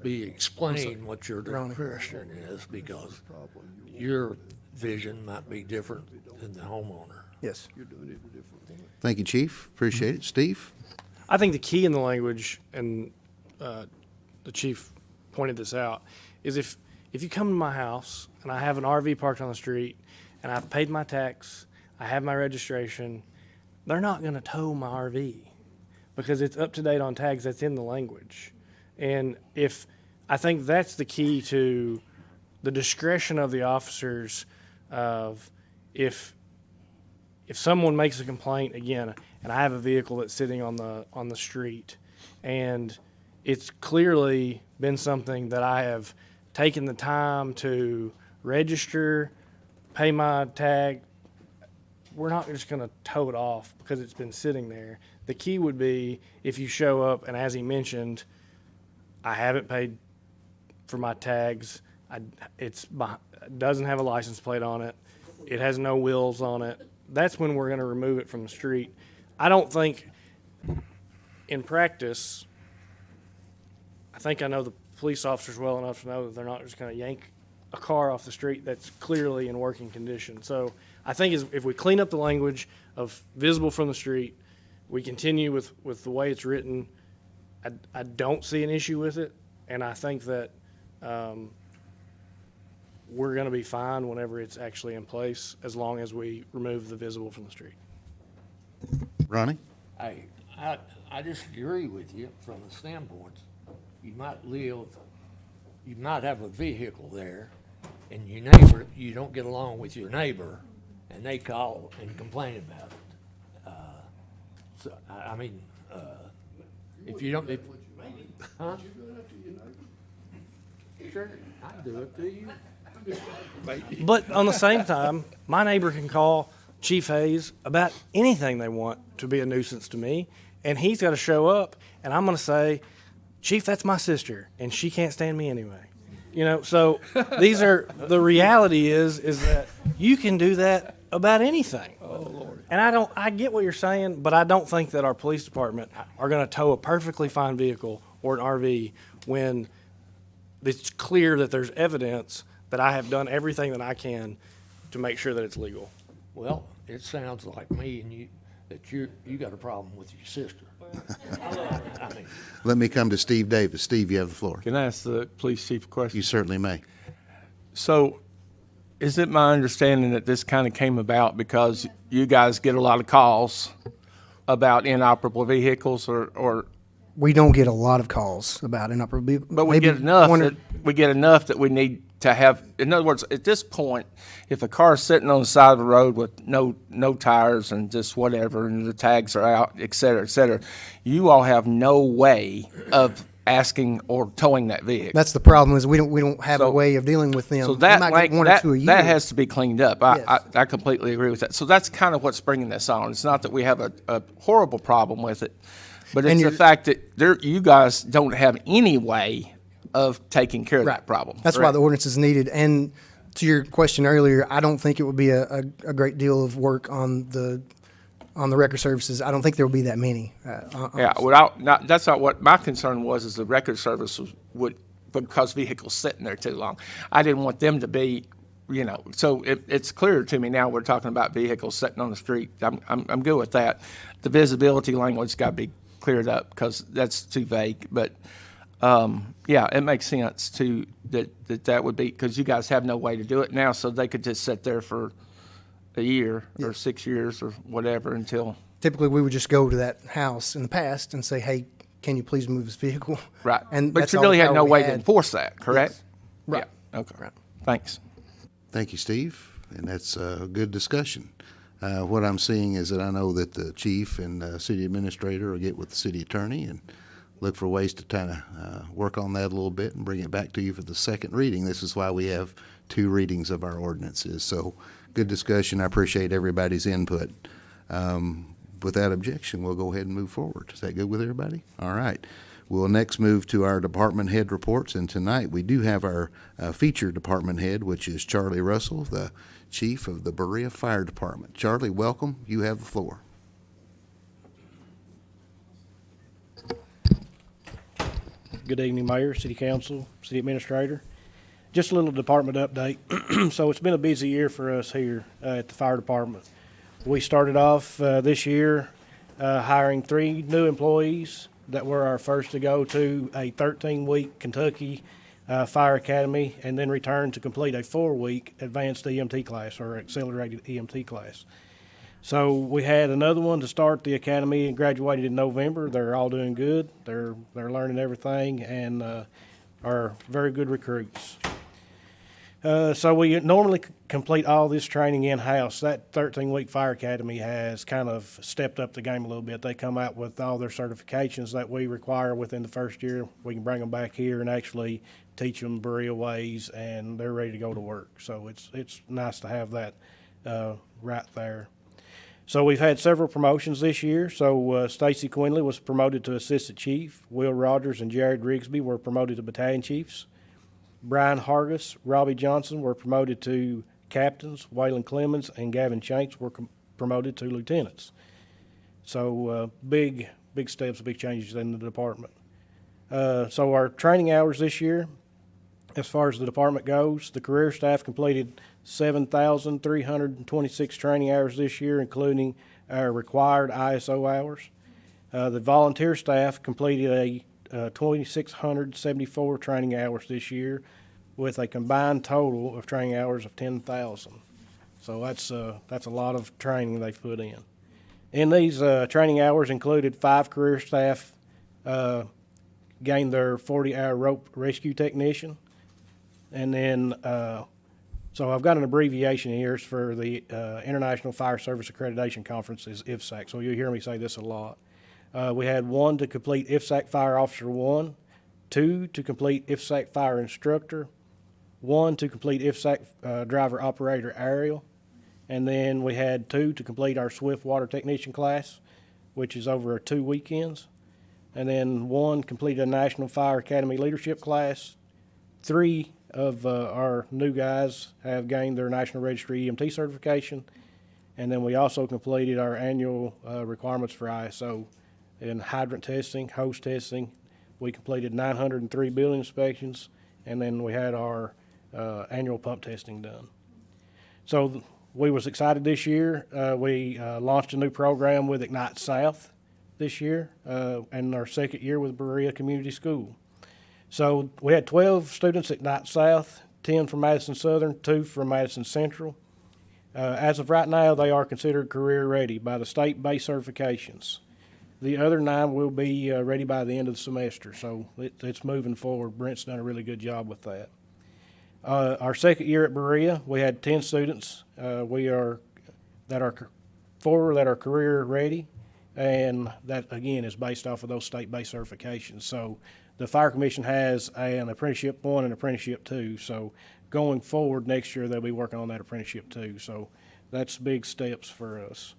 Speaker 14: be explained what your
Speaker 15: Ronnie.
Speaker 14: discretion is, because your vision might be different than the homeowner.
Speaker 15: Yes.
Speaker 1: Thank you, Chief. Appreciate it. Steve?
Speaker 2: I think the key in the language, and the chief pointed this out, is if you come to my house and I have an RV parked on the street and I've paid my tax, I have my registration, they're not going to tow my RV because it's up to date on tags. That's in the language. And I think that's the key to the discretion of the officers of if someone makes a complaint again, and I have a vehicle that's sitting on the street, and it's clearly been something that I have taken the time to register, pay my tag, we're not just going to tow it off because it's been sitting there. The key would be if you show up, and as he mentioned, I haven't paid for my tags. It doesn't have a license plate on it. It has no wheels on it. That's when we're going to remove it from the street. I don't think, in practice, I think I know the police officers well enough to know that they're not just going to yank a car off the street that's clearly in working condition. So I think if we clean up the language of visible from the street, we continue with the way it's written, I don't see an issue with it, and I think that we're going to be fine whenever it's actually in place, as long as we remove the visible from the street.
Speaker 1: Ronnie?
Speaker 14: I disagree with you from the standpoint. You might have a vehicle there, and you don't get along with your neighbor, and they call and complain about it. So, I mean, if you don't, huh? Sure, I do it to you.
Speaker 2: But on the same time, my neighbor can call Chief Hayes about anything they want to be a nuisance to me, and he's got to show up, and I'm going to say, Chief, that's my sister, and she can't stand me anyway. So these are, the reality is that you can do that about anything. Oh, Lord. And I get what you're saying, but I don't think that our police department are going to tow a perfectly fine vehicle or an RV when it's clear that there's evidence that I have done everything that I can to make sure that it's legal.
Speaker 14: Well, it sounds like me and you got a problem with your sister. I mean,
Speaker 1: Let me come to Steve Davis. Steve, you have the floor.
Speaker 11: Can I ask the police chief a question?
Speaker 1: You certainly may.
Speaker 11: So, is it my understanding that this kind of came about because you guys get a lot of calls about inoperable vehicles, or
Speaker 15: We don't get a lot of calls about inoperable.
Speaker 11: but we get enough that we need to have? In other words, at this point, if a car is sitting on the side of the road with no tires and just whatever, and the tags are out, et cetera, you all have no way of asking or towing that vehicle.
Speaker 15: That's the problem, is we don't have a way of dealing with them.
Speaker 11: So
Speaker 15: We
Speaker 11: that,
Speaker 15: might
Speaker 11: like,
Speaker 15: get one or two a
Speaker 11: that
Speaker 15: year.
Speaker 11: has to be cleaned up.
Speaker 15: Yes.
Speaker 11: I completely agree with that. So that's kind of what's bringing this on. It's not that we have a horrible problem with it, but it's the fact that you guys don't have any way of taking care of that problem.
Speaker 15: That's why the ordinance is needed. And to your question earlier, I don't think it would be a great deal of work on the on the record services, I don't think there will be that many.
Speaker 11: Yeah, without, not, that's not what my concern was, is the record service would, because vehicles sitting there too long. I didn't want them to be, you know, so it's clear to me now we're talking about vehicles sitting on the street. I'm good with that. The visibility language got to be cleared up because that's too vague. But, yeah, it makes sense to, that would be, because you guys have no way to do it now, so they could just sit there for a year or 6 years or whatever until.
Speaker 15: Typically, we would just go to that house in the past and say, hey, can you please move this vehicle?
Speaker 11: Right.
Speaker 15: And
Speaker 11: But
Speaker 15: that's
Speaker 11: you
Speaker 15: all
Speaker 11: really
Speaker 15: the
Speaker 11: had
Speaker 15: power
Speaker 11: no
Speaker 15: we
Speaker 11: way to
Speaker 15: had.
Speaker 11: enforce that, correct?
Speaker 15: Yes. Right.
Speaker 11: Yeah, okay. Right. Thanks.
Speaker 1: Thank you, Steve, and that's a good discussion. What I'm seeing is that I know that the chief and city administrator will get with the city attorney and look for ways to kind of work on that a little bit and bring it back to you for the second reading. This is why we have 2 readings of our ordinances. So good discussion. I appreciate everybody's input. Without objection, we'll go ahead and move forward. Is that good with everybody? All right. We'll next move to our department head reports, and tonight we do have our featured department head, which is Charlie Russell, the chief of the Berea Fire Department. Charlie, welcome. You have the floor.
Speaker 2: Good evening, Mayor, City Council, City Administrator. Just a little department update. So it's been a busy year for us here at the Fire Department. We started off this year hiring 3 new employees that were our first to go to a 13-week Kentucky Fire Academy and then return to complete a 4-week advanced EMT class or accelerated EMT class. So we had another one to start the academy and graduated in November. They're all doing good. They're learning everything and are very good recruits. So we normally complete all this training in-house. That 13-week fire academy has kind of stepped up the game a little bit. They come out with all their certifications that we require within the first year. We can bring them back here and actually teach them Berea ways, and they're ready to go to work. So it's nice to have that right there. So we've had several promotions this year. So Stacy Quinley was promoted to assistant chief. Will Rogers and Jared Rigsby were promoted to battalion chiefs. Brian Hargis, Robbie Johnson were promoted to captains. Waylon Clemens and Gavin Shanks were promoted to lieutenants. So big steps, big changes in the department. So our training hours this year, as far as the department goes, the career staff completed 7,326 training hours this year, including our required ISO hours. The volunteer staff completed 2,674 training hours this year with a combined total of training hours of 10,000. So that's a lot of training they've put in. In these training hours included 5 career staff gained their 40-hour rope rescue technician. And then, so I've got an abbreviation here. It's for the International Fire Service Accreditation Conference, is IFSAC. So you'll hear me say this a lot. We had 1 to complete IFSAC Fire Officer 1, 2 to complete IFSAC Fire Instructor, 1 to complete IFSAC Driver Operator Aerial, and then we had 2 to complete our Swift Water Technician class, which is over 2 weekends, and then 1 completed a National Fire Academy Leadership class. 3 of our new guys have gained their National Registry EMT certification, and then we also completed our annual requirements for ISO. In hydrant testing, hose testing, we completed 903 building inspections, and then we had our annual pump testing done. So we was excited this year. We launched a new program with Ignite South this year, and our second year with Berea Community School. So we had 12 students at Ignite South, 10 from Madison Southern, 2 from Madison Central. As of right now, they are considered career ready by the state-based certifications. The other 9 will be ready by the end of the semester, so it's moving forward. Brent's done a really good job with that. Our second year at Berea, we had 10 students. 4 that are career ready, and that again is based off of those state-based certifications. So the Fire Commission has an Apprenticeship 1 and Apprenticeship 2. So going forward next year, they'll be working on that Apprenticeship 2. So that's big steps for us.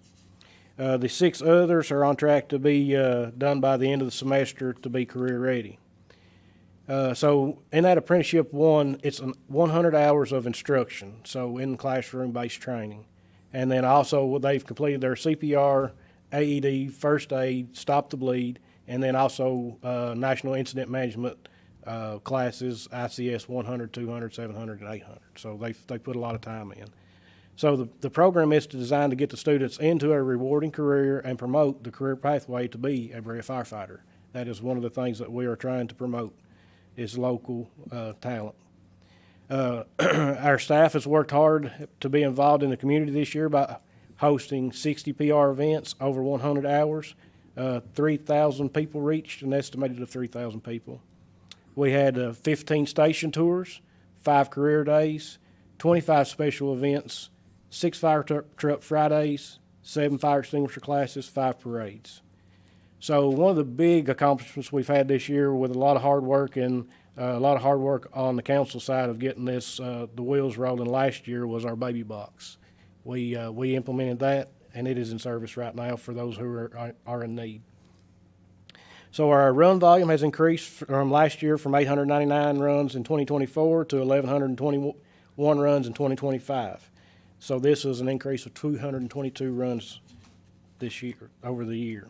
Speaker 2: The 6 others are on track to be done by the end of the semester to be career ready. So in that Apprenticeship 1, it's 100 hours of instruction, so in classroom-based training. And then also they've completed their CPR AED, first aid, stop the bleed, and then also National Incident Management classes, ICS 100, 200, 700, and 800. So they put a lot of time in. So the program is designed to get the students into a rewarding career and promote the career pathway to be a Berea firefighter. That is one of the things that we are trying to promote, is local talent. Our staff has worked hard to be involved in the community this year by hosting 60 PR events over 100 hours. 3,000 people reached, an estimated of 3,000 people. We had 15 station tours, 5 career days, 25 special events, 6 fire truck Fridays, 7 fire extinguisher classes, 5 parades. So one of the big accomplishments we've had this year, with a lot of hard work and a lot of hard work on the council side of getting this the wheels rolling last year, was our baby box. We implemented that, and it is in service right now for those who are in need. So our run volume has increased from last year from 899 runs in 2024 to 1,121 runs in 2025. So this is an increase of 222 runs this year, over the year.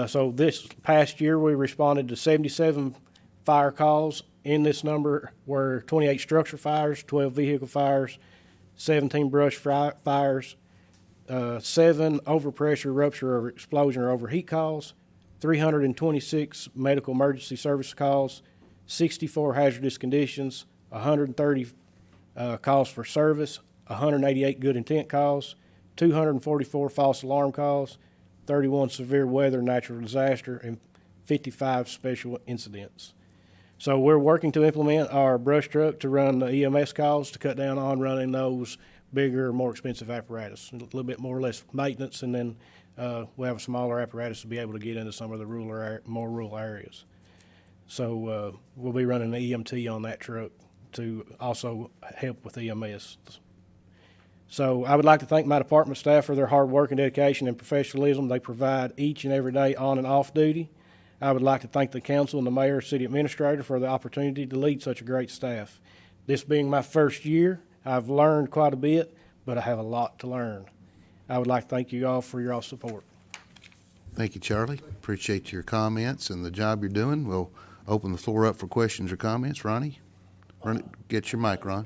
Speaker 2: So this past year, we responded to 77 fire calls. In this number were 28 structure fires, 12 vehicle fires, 17 brush fires, 7 overpressure, rupture, or explosion or overheat calls, 326 medical emergency service calls, 64 hazardous conditions, 130 calls for service, 188 good intent calls, 244 false alarm calls, 31 severe weather, natural disaster, and 55 special incidents. So we're working to implement our brush truck to run the EMS calls to cut down on running those bigger, more expensive apparatus. A little bit more or less maintenance, and then we'll have a smaller apparatus to be able to get into some of the more rural areas. So we'll be running the EMT on that truck to also help with EMS. So I would like to thank my department staff for their hard work and dedication and professionalism they provide each and every day on and off duty. I would like to thank the council and the mayor, city administrator for the opportunity to lead such a great staff. This being my first year, I've learned quite a bit, but I have a lot to learn. I would like to thank you all for your all support.
Speaker 1: Thank you, Charlie. Appreciate your comments and the job you're doing. We'll open the floor up for questions or comments. Ronnie, get your mic, Ron.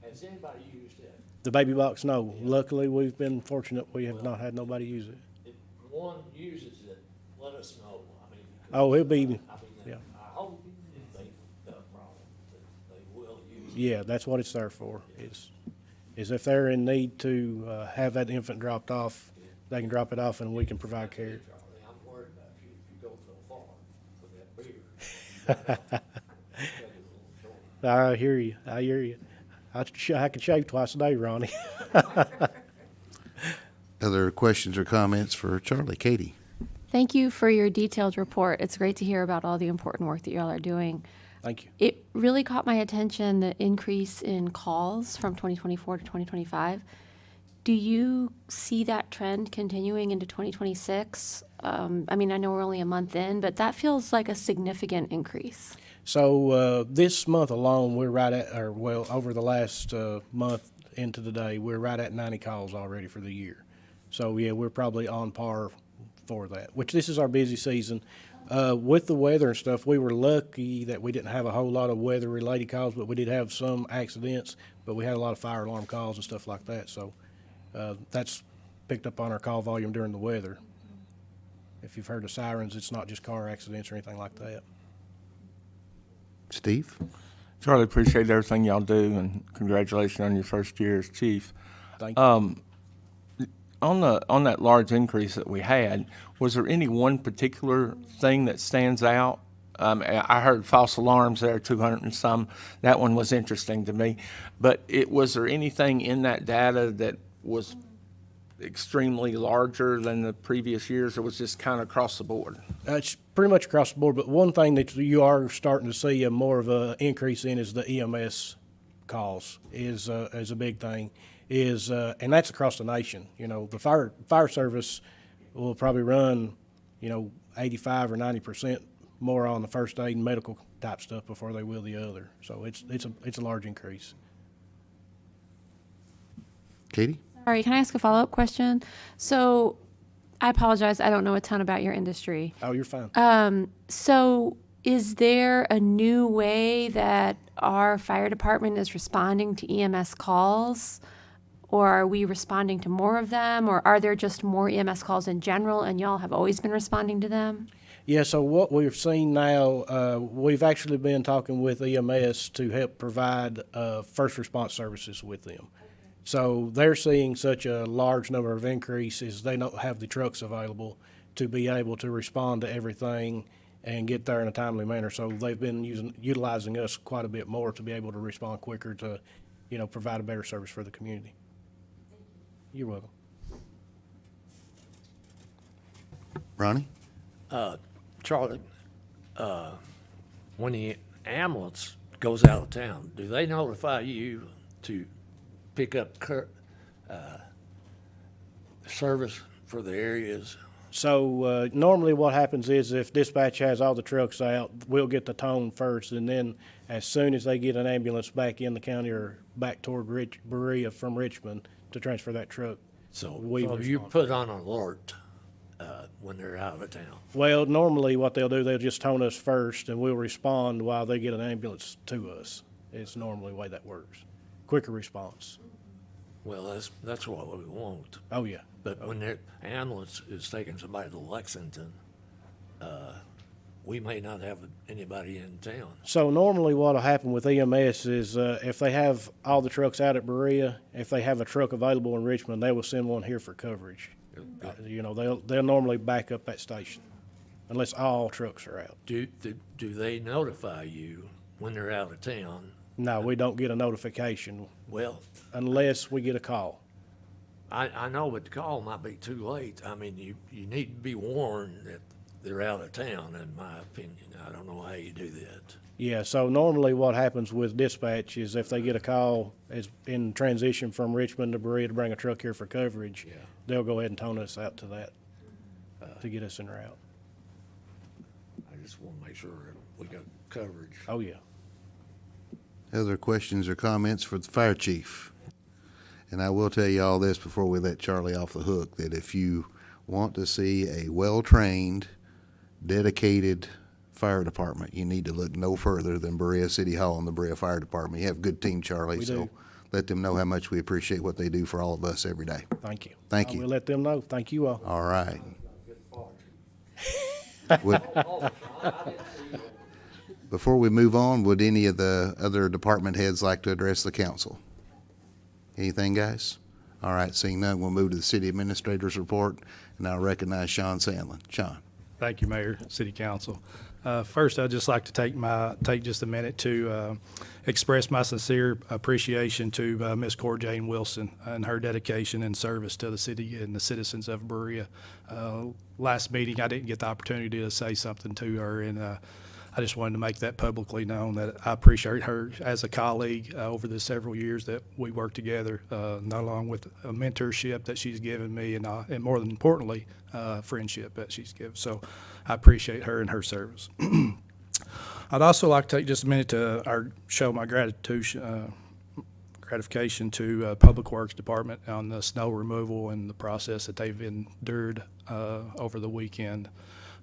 Speaker 14: Has anybody used it?
Speaker 2: The baby box, no. Luckily, we've been fortunate. We have not had nobody use it.
Speaker 14: If one uses it, let us know. I mean,
Speaker 2: Oh, it'll be, yeah.
Speaker 14: I hope if they got a problem, that they will use it.
Speaker 2: Yeah, that's what it's there for, is if they're in need to have that infant dropped off, they can drop it off and we can provide care.
Speaker 14: Charlie, I'm worried about you if you go so far with that beard.
Speaker 2: I hear you. I can shave twice a day, Ronnie.
Speaker 1: Other questions or comments for Charlie? Katie?
Speaker 13: Thank you for your detailed report. It's great to hear about all the important work that y'all are doing.
Speaker 2: Thank you.
Speaker 13: It really caught my attention, the increase in calls from 2024 to 2025. Do you see that trend continuing into 2026? I mean, I know we're only a month in, but that feels like a significant increase.
Speaker 2: So this month alone, we're right at, or well, over the last month into the day, we're right at 90 calls already for the year. So yeah, we're probably on par for that, which this is our busy season. With the weather and stuff, we were lucky that we didn't have a whole lot of weather-related calls, but we did have some accidents, but we had a lot of fire alarm calls and stuff like that. So that's picked up on our call volume during the weather. If you've heard of sirens, it's not just car accidents or anything like that.
Speaker 1: Steve?
Speaker 11: Charlie, appreciate everything y'all do, and congratulations on your first year as chief.
Speaker 2: Thank you.
Speaker 11: On that large increase that we had, was there any one particular thing that stands out? I heard false alarms there, 200 and some. That one was interesting to me. But was there anything in that data that was extremely larger than the previous years, or was just kind of across the board?
Speaker 2: It's pretty much across the board, but one thing that you are starting to see more of an increase in is the EMS calls is a big thing. And that's across the nation. You know, the fire service will probably run, 85 or 90% more on the first aid and medical type stuff before they will the other. So it's a large increase.
Speaker 1: Katie?
Speaker 7: So
Speaker 13: Sorry, can I ask a follow-up question? So, I apologize, I don't know a ton about your industry.
Speaker 11: Oh, you're fine.
Speaker 13: So, is there a new way that our fire department is responding to EMS calls? Or are we responding to more of them? Or are there just more EMS calls in general and y'all have always been responding to them?
Speaker 11: Yeah, so what we've seen now, we've actually been talking with EMS to help provide first response services with them. So they're seeing such a large number of increases, they don't have the trucks available to be able to respond to everything and get there in a timely manner. So they've been utilizing us quite a bit more to be able to respond quicker to, provide a better service for the community. You're welcome.
Speaker 1: Ronnie?
Speaker 14: Charlie, when the ambulance goes out of town, do they notify you to pick up service for the areas?
Speaker 11: So normally what happens is if dispatch has all the trucks out, we'll get the tone first, and then as soon as they get an ambulance back in the county or back toward Berea from Richmond to transfer that truck.
Speaker 14: So
Speaker 11: we
Speaker 14: you
Speaker 11: respond.
Speaker 14: put on alert when they're out of town?
Speaker 11: Well, normally what they'll do, they'll just tone us first, and we'll respond while they get an ambulance to us. It's normally the way that works. Quicker response.
Speaker 14: Well, that's what we want.
Speaker 11: Oh, yeah.
Speaker 14: But when the ambulance is taking somebody to Lexington, we may not have anybody in town.
Speaker 11: So normally what'll happen with EMS is if they have all the trucks out at Berea, if they have a truck available in Richmond, they will send one here for coverage. They'll normally back up that station unless all trucks are out.
Speaker 14: Do they notify you when they're out of town?
Speaker 11: No, we don't get a notification
Speaker 14: Well,
Speaker 11: unless we get a call.
Speaker 14: I know, but the call might be too late. I mean, you need to be warned that they're out of town, in my opinion. I don't know how you do that.
Speaker 11: Yeah, so normally what happens with dispatch is if they get a call is in transition from Richmond to Berea to bring a truck here for coverage,
Speaker 14: Yeah.
Speaker 11: they'll go ahead and tone us out to that to get us en route.
Speaker 14: I just want to make sure we got coverage.
Speaker 11: Oh, yeah.
Speaker 1: Other questions or comments for the fire chief? And I will tell you all this before we let Charlie off the hook, that if you want to see a well-trained, dedicated fire department, you need to look no further than Berea City Hall and the Berea Fire Department. You have a good team, Charlie,
Speaker 11: We
Speaker 1: so
Speaker 11: do.
Speaker 1: let them know how much we appreciate what they do for all of us every day.
Speaker 11: Thank you.
Speaker 1: Thank
Speaker 11: I
Speaker 1: you.
Speaker 11: will let them know. Thank you all.
Speaker 1: All right. Would- Before we move on, would any of the other department heads like to address the council? Anything, guys? All right, seeing none, we'll move to the city administrator's report, and I'll recognize Sean Sandlin. Sean?
Speaker 5: Thank you, Mayor, City Council. First, I'd just like to take just a minute to express my sincere appreciation to Ms. Cora Jane Wilson and her dedication and service to the city and the citizens of Berea. Last meeting, I didn't get the opportunity to say something to her, and I just wanted to make that publicly known that I appreciate her as a colleague over the several years that we worked together, not along with a mentorship that she's given me and more than importantly, friendship that she's given. So I appreciate her and her service. I'd also like to take just a minute to show my gratification to Public Works Department on the snow removal and the process that they've endured over the weekend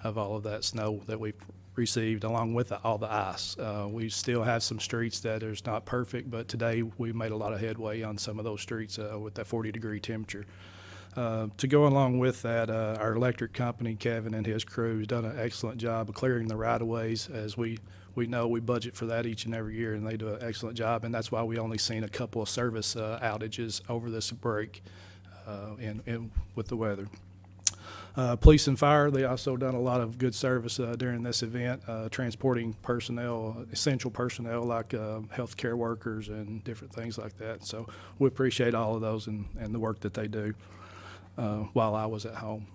Speaker 5: of all of that snow that we've received, along with all the ice. We still have some streets that is not perfect, but today we made a lot of headway on some of those streets with that 40-degree temperature. To go along with that, our electric company, Kevin and his crew, has done an excellent job of clearing the right-of-ways. As we know, we budget for that each and every year, and they do an excellent job, and that's why we only seen a couple of service outages over this break with the weather. Police and fire, they also done a lot of good service during this event, transporting personnel, essential personnel like healthcare workers and different things like that. So we appreciate all of those and the work that they do while I was at home.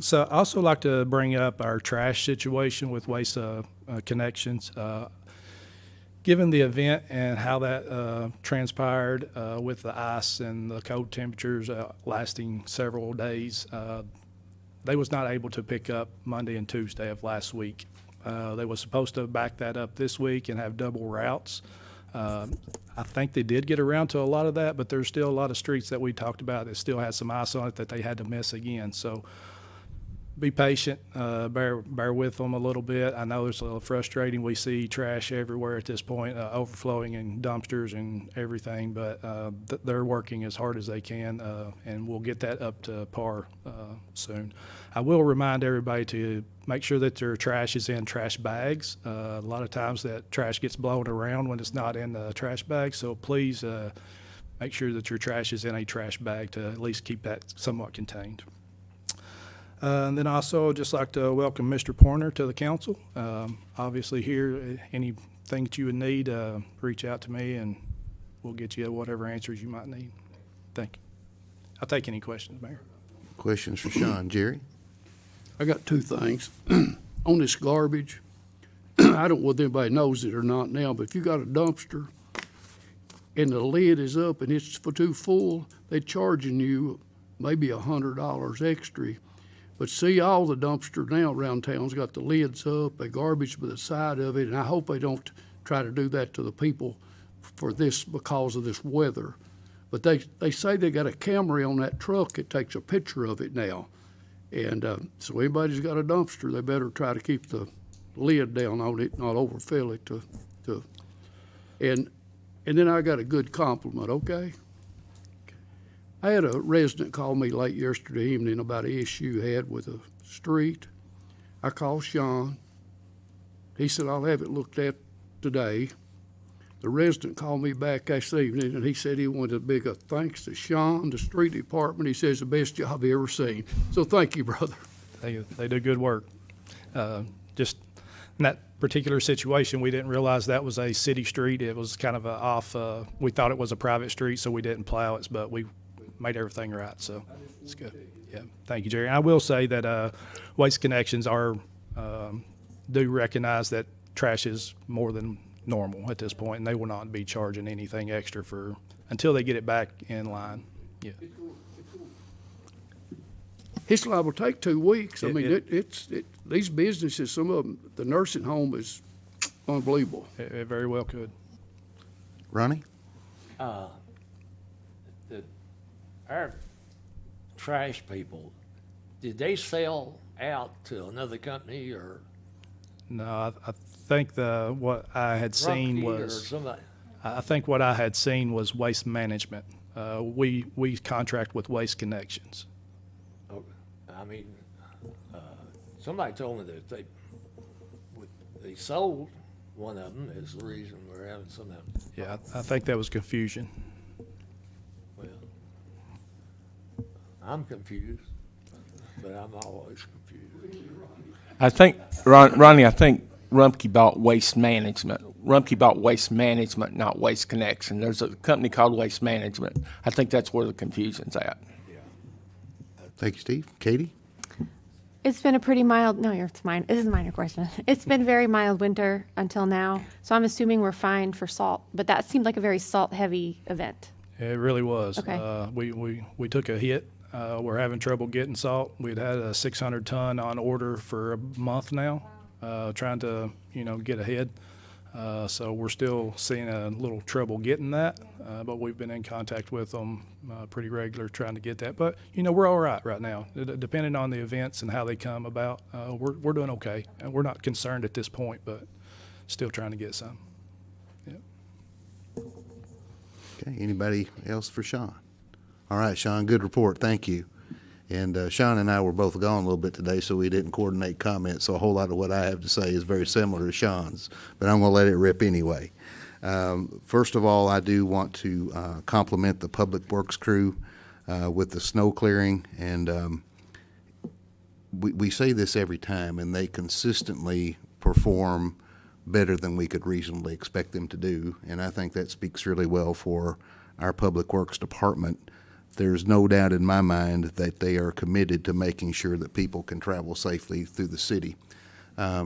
Speaker 5: So I also like to bring up our trash situation with Waste Connections. Given the event and how that transpired with the ice and the cold temperatures lasting several days, they was not able to pick up Monday and Tuesday of last week. They was supposed to back that up this week and have double routes. I think they did get around to a lot of that, but there's still a lot of streets that we talked about that still had some ice on it that they had to miss again. So be patient, bear with them a little bit. I know it's a little frustrating. We see trash everywhere at this point, overflowing in dumpsters and everything, but they're working as hard as they can, and we'll get that up to par soon. I will remind everybody to make sure that their trash is in trash bags. A lot of times that trash gets blown around when it's not in the trash bag, so please make sure that your trash is in a trash bag to at least keep that somewhat contained. And then also, I'd just like to welcome Mr. Pointer to the council. Obviously here, anything that you would need, reach out to me and we'll get you whatever answers you might need. Thank you. I'll take any questions, Mayor.
Speaker 1: Questions for Sean? Jerry?
Speaker 6: I got two things. On this garbage, I don't know whether anybody knows it or not now, but if you got a dumpster and the lid is up and it's too full, they're charging you maybe $100 extra. But see, all the dumpsters now around town's got the lids up, they garbage by the side of it, and I hope they don't try to do that to the people for this because of this weather. But they say they got a camera on that truck that takes a picture of it now. And so anybody's got a dumpster, they better try to keep the lid down on it, not overfill it and then I got a good compliment, okay? I had a resident call me late yesterday evening about an issue he had with a street. I called Sean. He said, I'll have it looked at today. The resident called me back this evening, and he said he wanted a big thanks to Sean, the street department. He says the best job he ever seen. So thank you, brother.
Speaker 5: They do good work. Just in that particular situation, we didn't realize that was a city street. It was kind of a off, we thought it was a private street, so we didn't plow it, but we made everything right, so it's good. Yeah, thank you, Jerry. I will say that Waste Connections do recognize that trash is more than normal at this point, and they will not be charging anything extra until they get it back in line. Yeah.
Speaker 6: It's liable to take 2 weeks. These businesses, some of them, the nursing home is unbelievable.
Speaker 5: It very well could.
Speaker 1: Ronnie?
Speaker 14: Our trash people, did they sell out to another company or?
Speaker 5: No, I think what I had seen
Speaker 14: Rumpke or
Speaker 5: was,
Speaker 14: somebody?
Speaker 5: I think what I had seen was Waste Management. We contract with Waste Connections.
Speaker 14: Okay. I mean, somebody told me that they sold one of them is the reason we're having some of them.
Speaker 5: Yeah, I think that was confusion.
Speaker 14: Well, I'm confused, but I'm always confused.
Speaker 11: I think, Ronnie, I think Rumpke bought Waste Management. Rumpke bought Waste Management, not Waste Connection. There's a company called Waste Management. I think that's where the confusion's at.
Speaker 1: Thank you, Steve. Katie?
Speaker 13: It's been a pretty mild, no, it's mine. This is a minor question. It's been very mild winter until now, so I'm assuming we're fine for salt, but that seemed like a very salt-heavy event.
Speaker 5: It really was.
Speaker 13: Okay.
Speaker 5: We took a hit. We're having trouble getting salt. We'd had a 600 ton on order for a month now, trying to, get ahead. So we're still seeing a little trouble getting that, but we've been in contact with them pretty regular trying to get that. But, we're all right now. Depending on the events and how they come about, we're doing okay. And we're not concerned at this point, but still trying to get some. Yeah.
Speaker 1: Okay, anybody else for Sean? All right, Sean, good report. Thank you. And Sean and I were both gone a little bit today, so we didn't coordinate comments. So a whole lot of what I have to say is very similar to Sean's, but I'm going to let it rip anyway. First of all, I do want to compliment the Public Works crew with the snow clearing. And we say this every time, and they consistently perform better than we could reasonably expect them to do. And I think that speaks really well for our Public Works Department. There's no doubt in my mind that they are committed to making sure that people can travel safely through the city.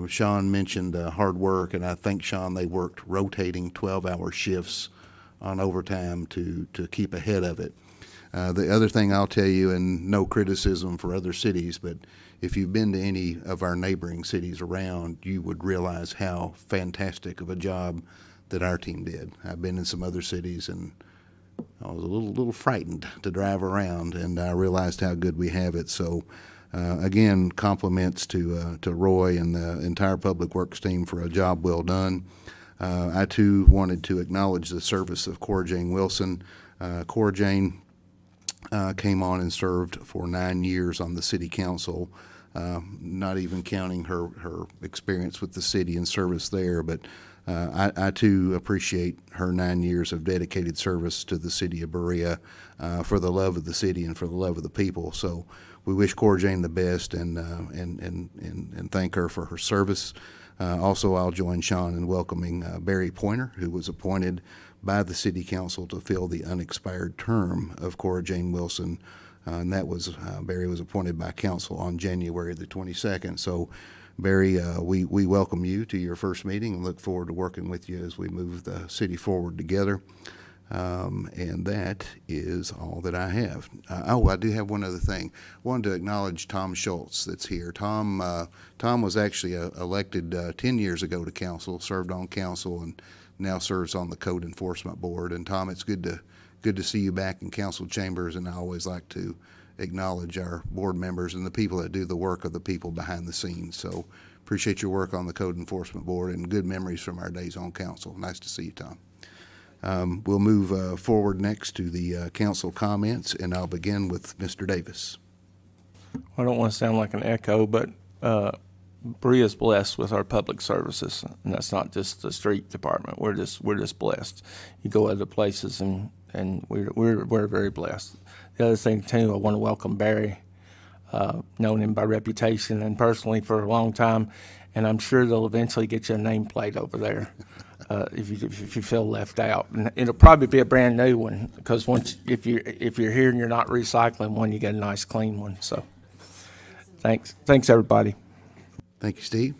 Speaker 1: Sean mentioned hard work, and I think, Sean, they worked rotating 12-hour shifts on overtime to keep ahead of it. The other thing I'll tell you, and no criticism for other cities, but if you've been to any of our neighboring cities around, you would realize how fantastic of a job that our team did. I've been in some other cities, and I was a little frightened to drive around, and I realized how good we have it. So, again, compliments to Roy and the entire Public Works team for a job well done. I too wanted to acknowledge the service of Cora Jane Wilson. Cora Jane came on and served for 9 years on the city council, not even counting her experience with the city and service there, but I too appreciate her 9 years of dedicated service to the city of Berea for the love of the city and for the love of the people. So we wish Cora Jane the best and thank her for her service. Also, I'll join Sean in welcoming Barry Pointer, who was appointed by the city council to fill the unexpired term of Cora Jane Wilson. And that was, Barry was appointed by council on January the 22nd. So, Barry, we welcome you to your first meeting and look forward to working with you as we move the city forward together. And that is all that I have. I do have one other thing. I wanted to acknowledge Tom Schultz that's here. Tom was actually elected 10 years ago to council, served on council, and now serves on the Code Enforcement Board. And Tom, it's good to see you back in council chambers, and I always like to acknowledge our board members and the people that do the work of the people behind the scenes. So appreciate your work on the Code Enforcement Board and good memories from our days on council. Nice to see you, Tom. We'll move forward next to the council comments, and I'll begin with Mr. Davis.
Speaker 11: I don't want to sound like an echo, but Berea's blessed with our public services, and that's not just the street department. We're just blessed. You go other places, and we're very blessed. The other thing too, I want to welcome Barry. Known him by reputation and personally for a long time, and I'm sure they'll eventually get you a nameplate over there if you feel left out. And it'll probably be a brand new one, because if you're here and you're not recycling one, you get a nice clean one. So thanks everybody.
Speaker 1: Thank you, Steve.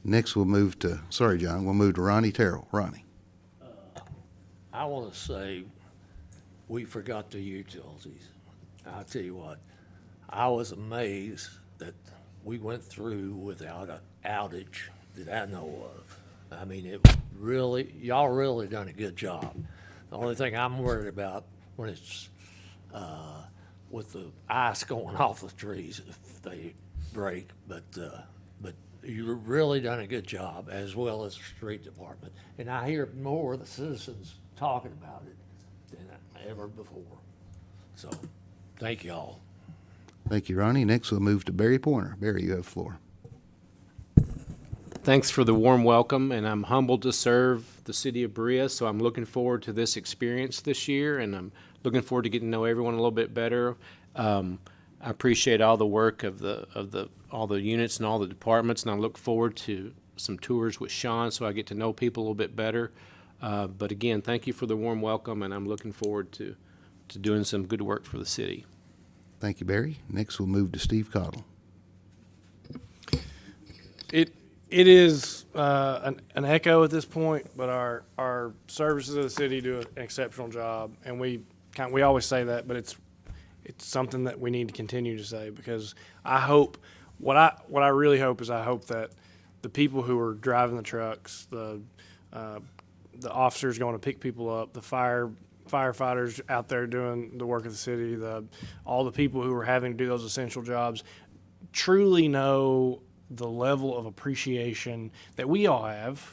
Speaker 1: Next, we'll move to Ronnie Terrell. Ronnie.
Speaker 14: I want to say we forgot the utilities. I'll tell you what, I was amazed that we went through without an outage that I know of. I mean, y'all really done a good job. The only thing I'm worried about when it's with the ice going off the trees if they break, but you've really done a good job, as well as the street department. And I hear more of the citizens talking about it than ever before. So, thank you all.
Speaker 1: Thank you, Ronnie. Next, we'll move to Barry Pointer. Barry, you have the floor.
Speaker 16: Thanks for the warm welcome, and I'm humbled to serve the city of Berea, so I'm looking forward to this experience this year, and I'm looking forward to getting to know everyone a little bit better. I appreciate all the work of all the units and all the departments, and I look forward to some tours with Sean so I get to know people a little bit better. But again, thank you for the warm welcome, and I'm looking forward to doing some good work for the city.
Speaker 1: Thank you, Barry. Next, we'll move to Steve Cottle.
Speaker 2: It is an echo at this point, but our services of the city do an exceptional job, and we always say that, but it's something that we need to continue to say, because I hope what I really hope is I hope that the people who are driving the trucks, the officers going to pick people up, the firefighters out there doing the work of the city, all the people who are having to do those essential jobs truly know the level of appreciation that we all have,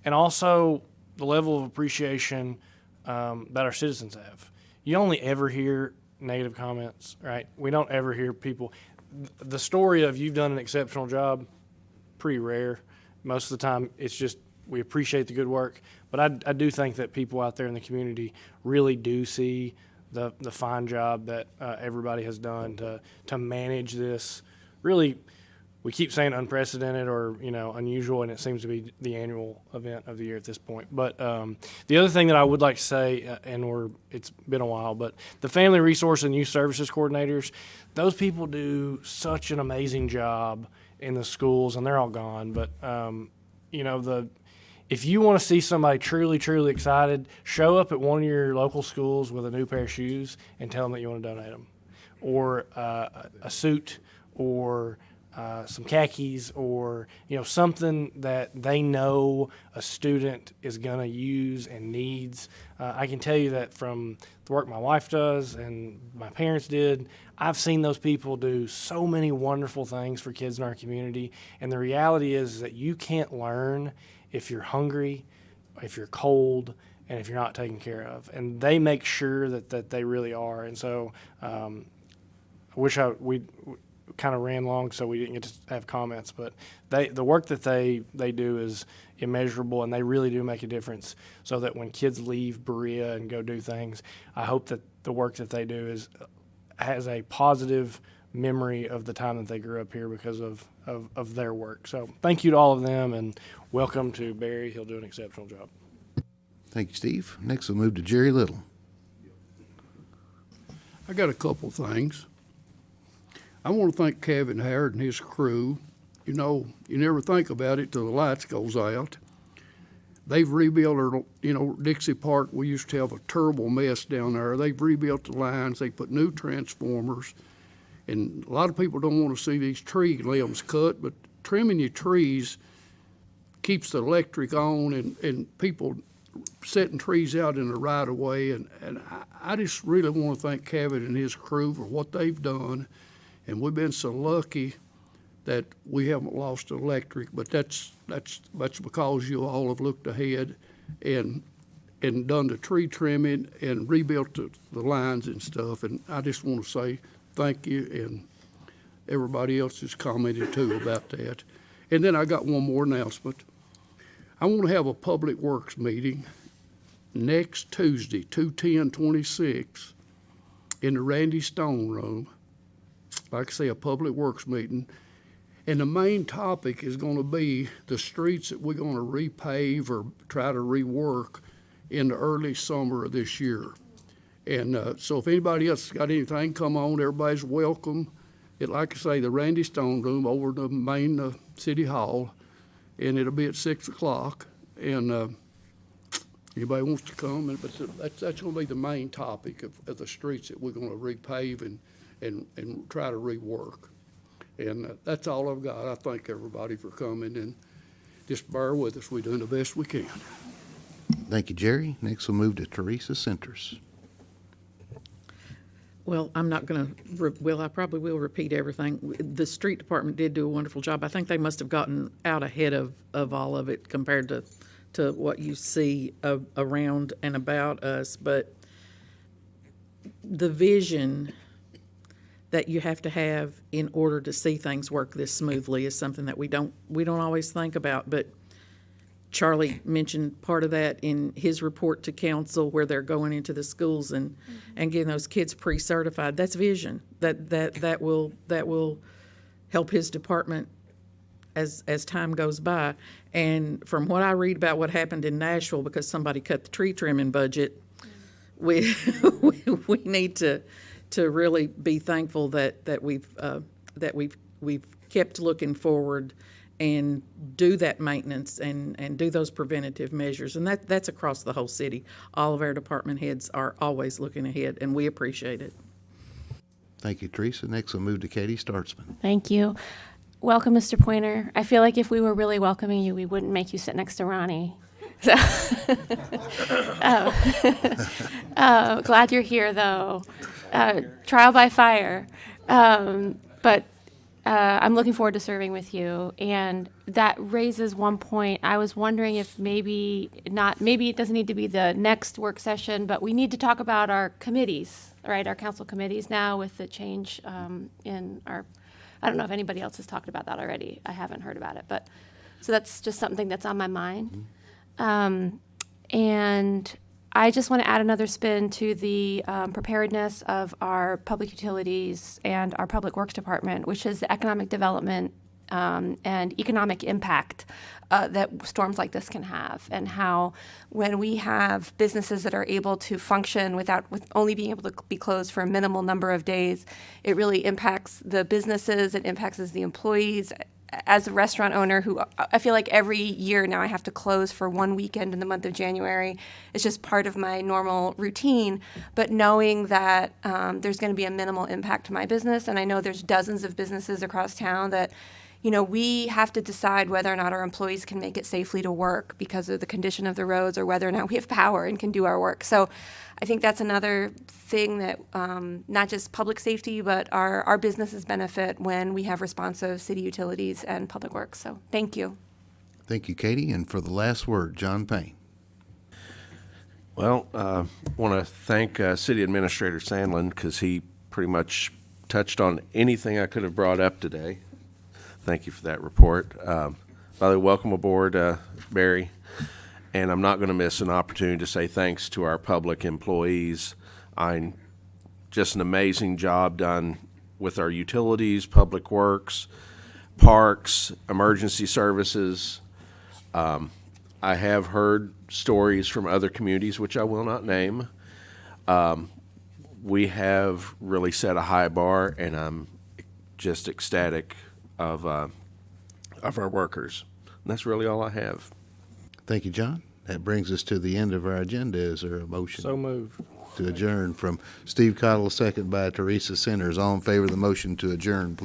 Speaker 2: and also the level of appreciation that our citizens have. You only ever hear negative comments, right? We don't ever hear people. The story of you've done an exceptional job, pretty rare. Most of the time, it's just we appreciate the good work. But I do think that people out there in the community really do see the fine job that everybody has done to manage this. Really, we keep saying unprecedented or unusual, and it seems to be the annual event of the year at this point. But the other thing that I would like to say, it's been a while, but the Family Resource and Youth Services coordinators, those people do such an amazing job in the schools, and they're all gone. But if you want to see somebody truly, truly excited, show up at one of your local schools with a new pair of shoes and tell them that you want to donate them, or a suit, or some khakis or something that they know a student is going to use and needs. I can tell you that from the work my wife does and my parents did, I've seen those people do so many wonderful things for kids in our community. And the reality is that you can't learn if you're hungry, if you're cold, and if you're not taken care of. And they make sure that they really are. And so I wish we kind of ran long so we didn't get to have comments, but the work that they do is immeasurable, and they really do make a difference, so that when kids leave Berea and go do things, I hope that the work that they do has a positive memory of the time that they grew up here because of their work. So thank you to all of them, and welcome to Barry. He'll do an exceptional job.
Speaker 1: Thank you, Steve. Next, we'll move to Jerry Little.
Speaker 6: I got a couple things. I want to thank Kevin Howard and his crew. You know, you never think about it till the lights goes out. They've rebuilt our, Dixie Park, we used to have a terrible mess down there. They've rebuilt the lines, they put new transformers. And a lot of people don't want to see these tree limbs cut, but trimming your trees keeps the electric on, and people setting trees out in the right of way. And I just really want to thank Kevin and his crew for what they've done. And we've been so lucky that we haven't lost electric, but that's because you all have looked ahead and done the tree trimming and rebuilt the lines and stuff. And I just want to say thank you, and everybody else has commented too about that. And then I got one more announcement. I want to have a Public Works meeting next Tuesday, 2/10/26, in the Randy Stone Room. Like I say, a Public Works meeting. And the main topic is going to be the streets that we're going to repave or try to rework in the early summer of this year. And so if anybody else has got anything, come on. Everybody's welcome. Like I say, the Randy Stone Room over the main City Hall, and it'll be at 6 o'clock. And anybody wants to come, but that's going to be the main topic of the streets that we're going to repave and try to rework. And that's all I've got. I thank everybody for coming, and just bear with us. We're doing the best we can.
Speaker 1: Thank you, Jerry. Next, we'll move to Teresa Centers.
Speaker 4: Well, I'm not going to, I probably will repeat everything. The street department did do a wonderful job. I think they must have gotten out ahead of all of it compared to what you see around and about us. But the vision that you have to have in order to see things work this smoothly is something that we don't always think about. But Charlie mentioned part of that in his report to council, where they're going into the schools and getting those kids pre-certified. That's vision. That will help his department as time goes by. And from what I read about what happened in Nashville, because somebody cut the tree trimming budget, we need to really be thankful that we've kept looking forward and do that maintenance and do those preventative measures. And that's across the whole city. All of our department heads are always looking ahead, and we appreciate it.
Speaker 1: Thank you, Teresa. Next, we'll move to Katie Startzman.
Speaker 13: Thank you. Welcome, Mr. Pointer. I feel like if we were really welcoming you, we wouldn't make you sit next to Ronnie. So glad you're here, though. Trial by fire. But I'm looking forward to serving with you. And that raises one point. I was wondering if maybe it doesn't need to be the next work session, but we need to talk about our committees, right? Our council committees now with the change in our, I don't know if anybody else has talked about that already. I haven't heard about it, but so that's just something that's on my mind. And I just want to add another spin to the preparedness of our public utilities and our public works department, which is the economic development and economic impact that storms like this can have, and how when we have businesses that are able to function with only being able to be closed for a minimal number of days, it really impacts the businesses, it impacts the employees, as a restaurant owner who I feel like every year now I have to close for one weekend in the month of January. It's just part of my normal routine. But knowing that there's going to be a minimal impact to my business, and I know there's dozens of businesses across town that, you know, we have to decide whether or not our employees can make it safely to work because of the condition of the roads, or whether or not we have power and can do our work. So I think that's another thing that not just public safety, but our businesses benefit when we have responsive city utilities and public works. So thank you.
Speaker 1: Thank you, Katie. And for the last word, John Payne.
Speaker 12: Well, want to thank City Administrator Sandlin because he pretty much touched on anything I could have brought up today. Thank you for that report. By the way, welcome aboard, Barry. And I'm not going to miss an opportunity to say thanks to our public employees. Just an amazing job done with our utilities, public works, parks, emergency services. I have heard stories from other communities, which I will not name. We have really set a high bar, and I'm just ecstatic of our workers. And that's really all I have.
Speaker 1: Thank you, John. That brings us to the end of our agenda. Is there a motion?
Speaker 2: So moved.
Speaker 1: To adjourn from Steve Cottle, second by Teresa Centers. All in favor of the motion to adjourn, please.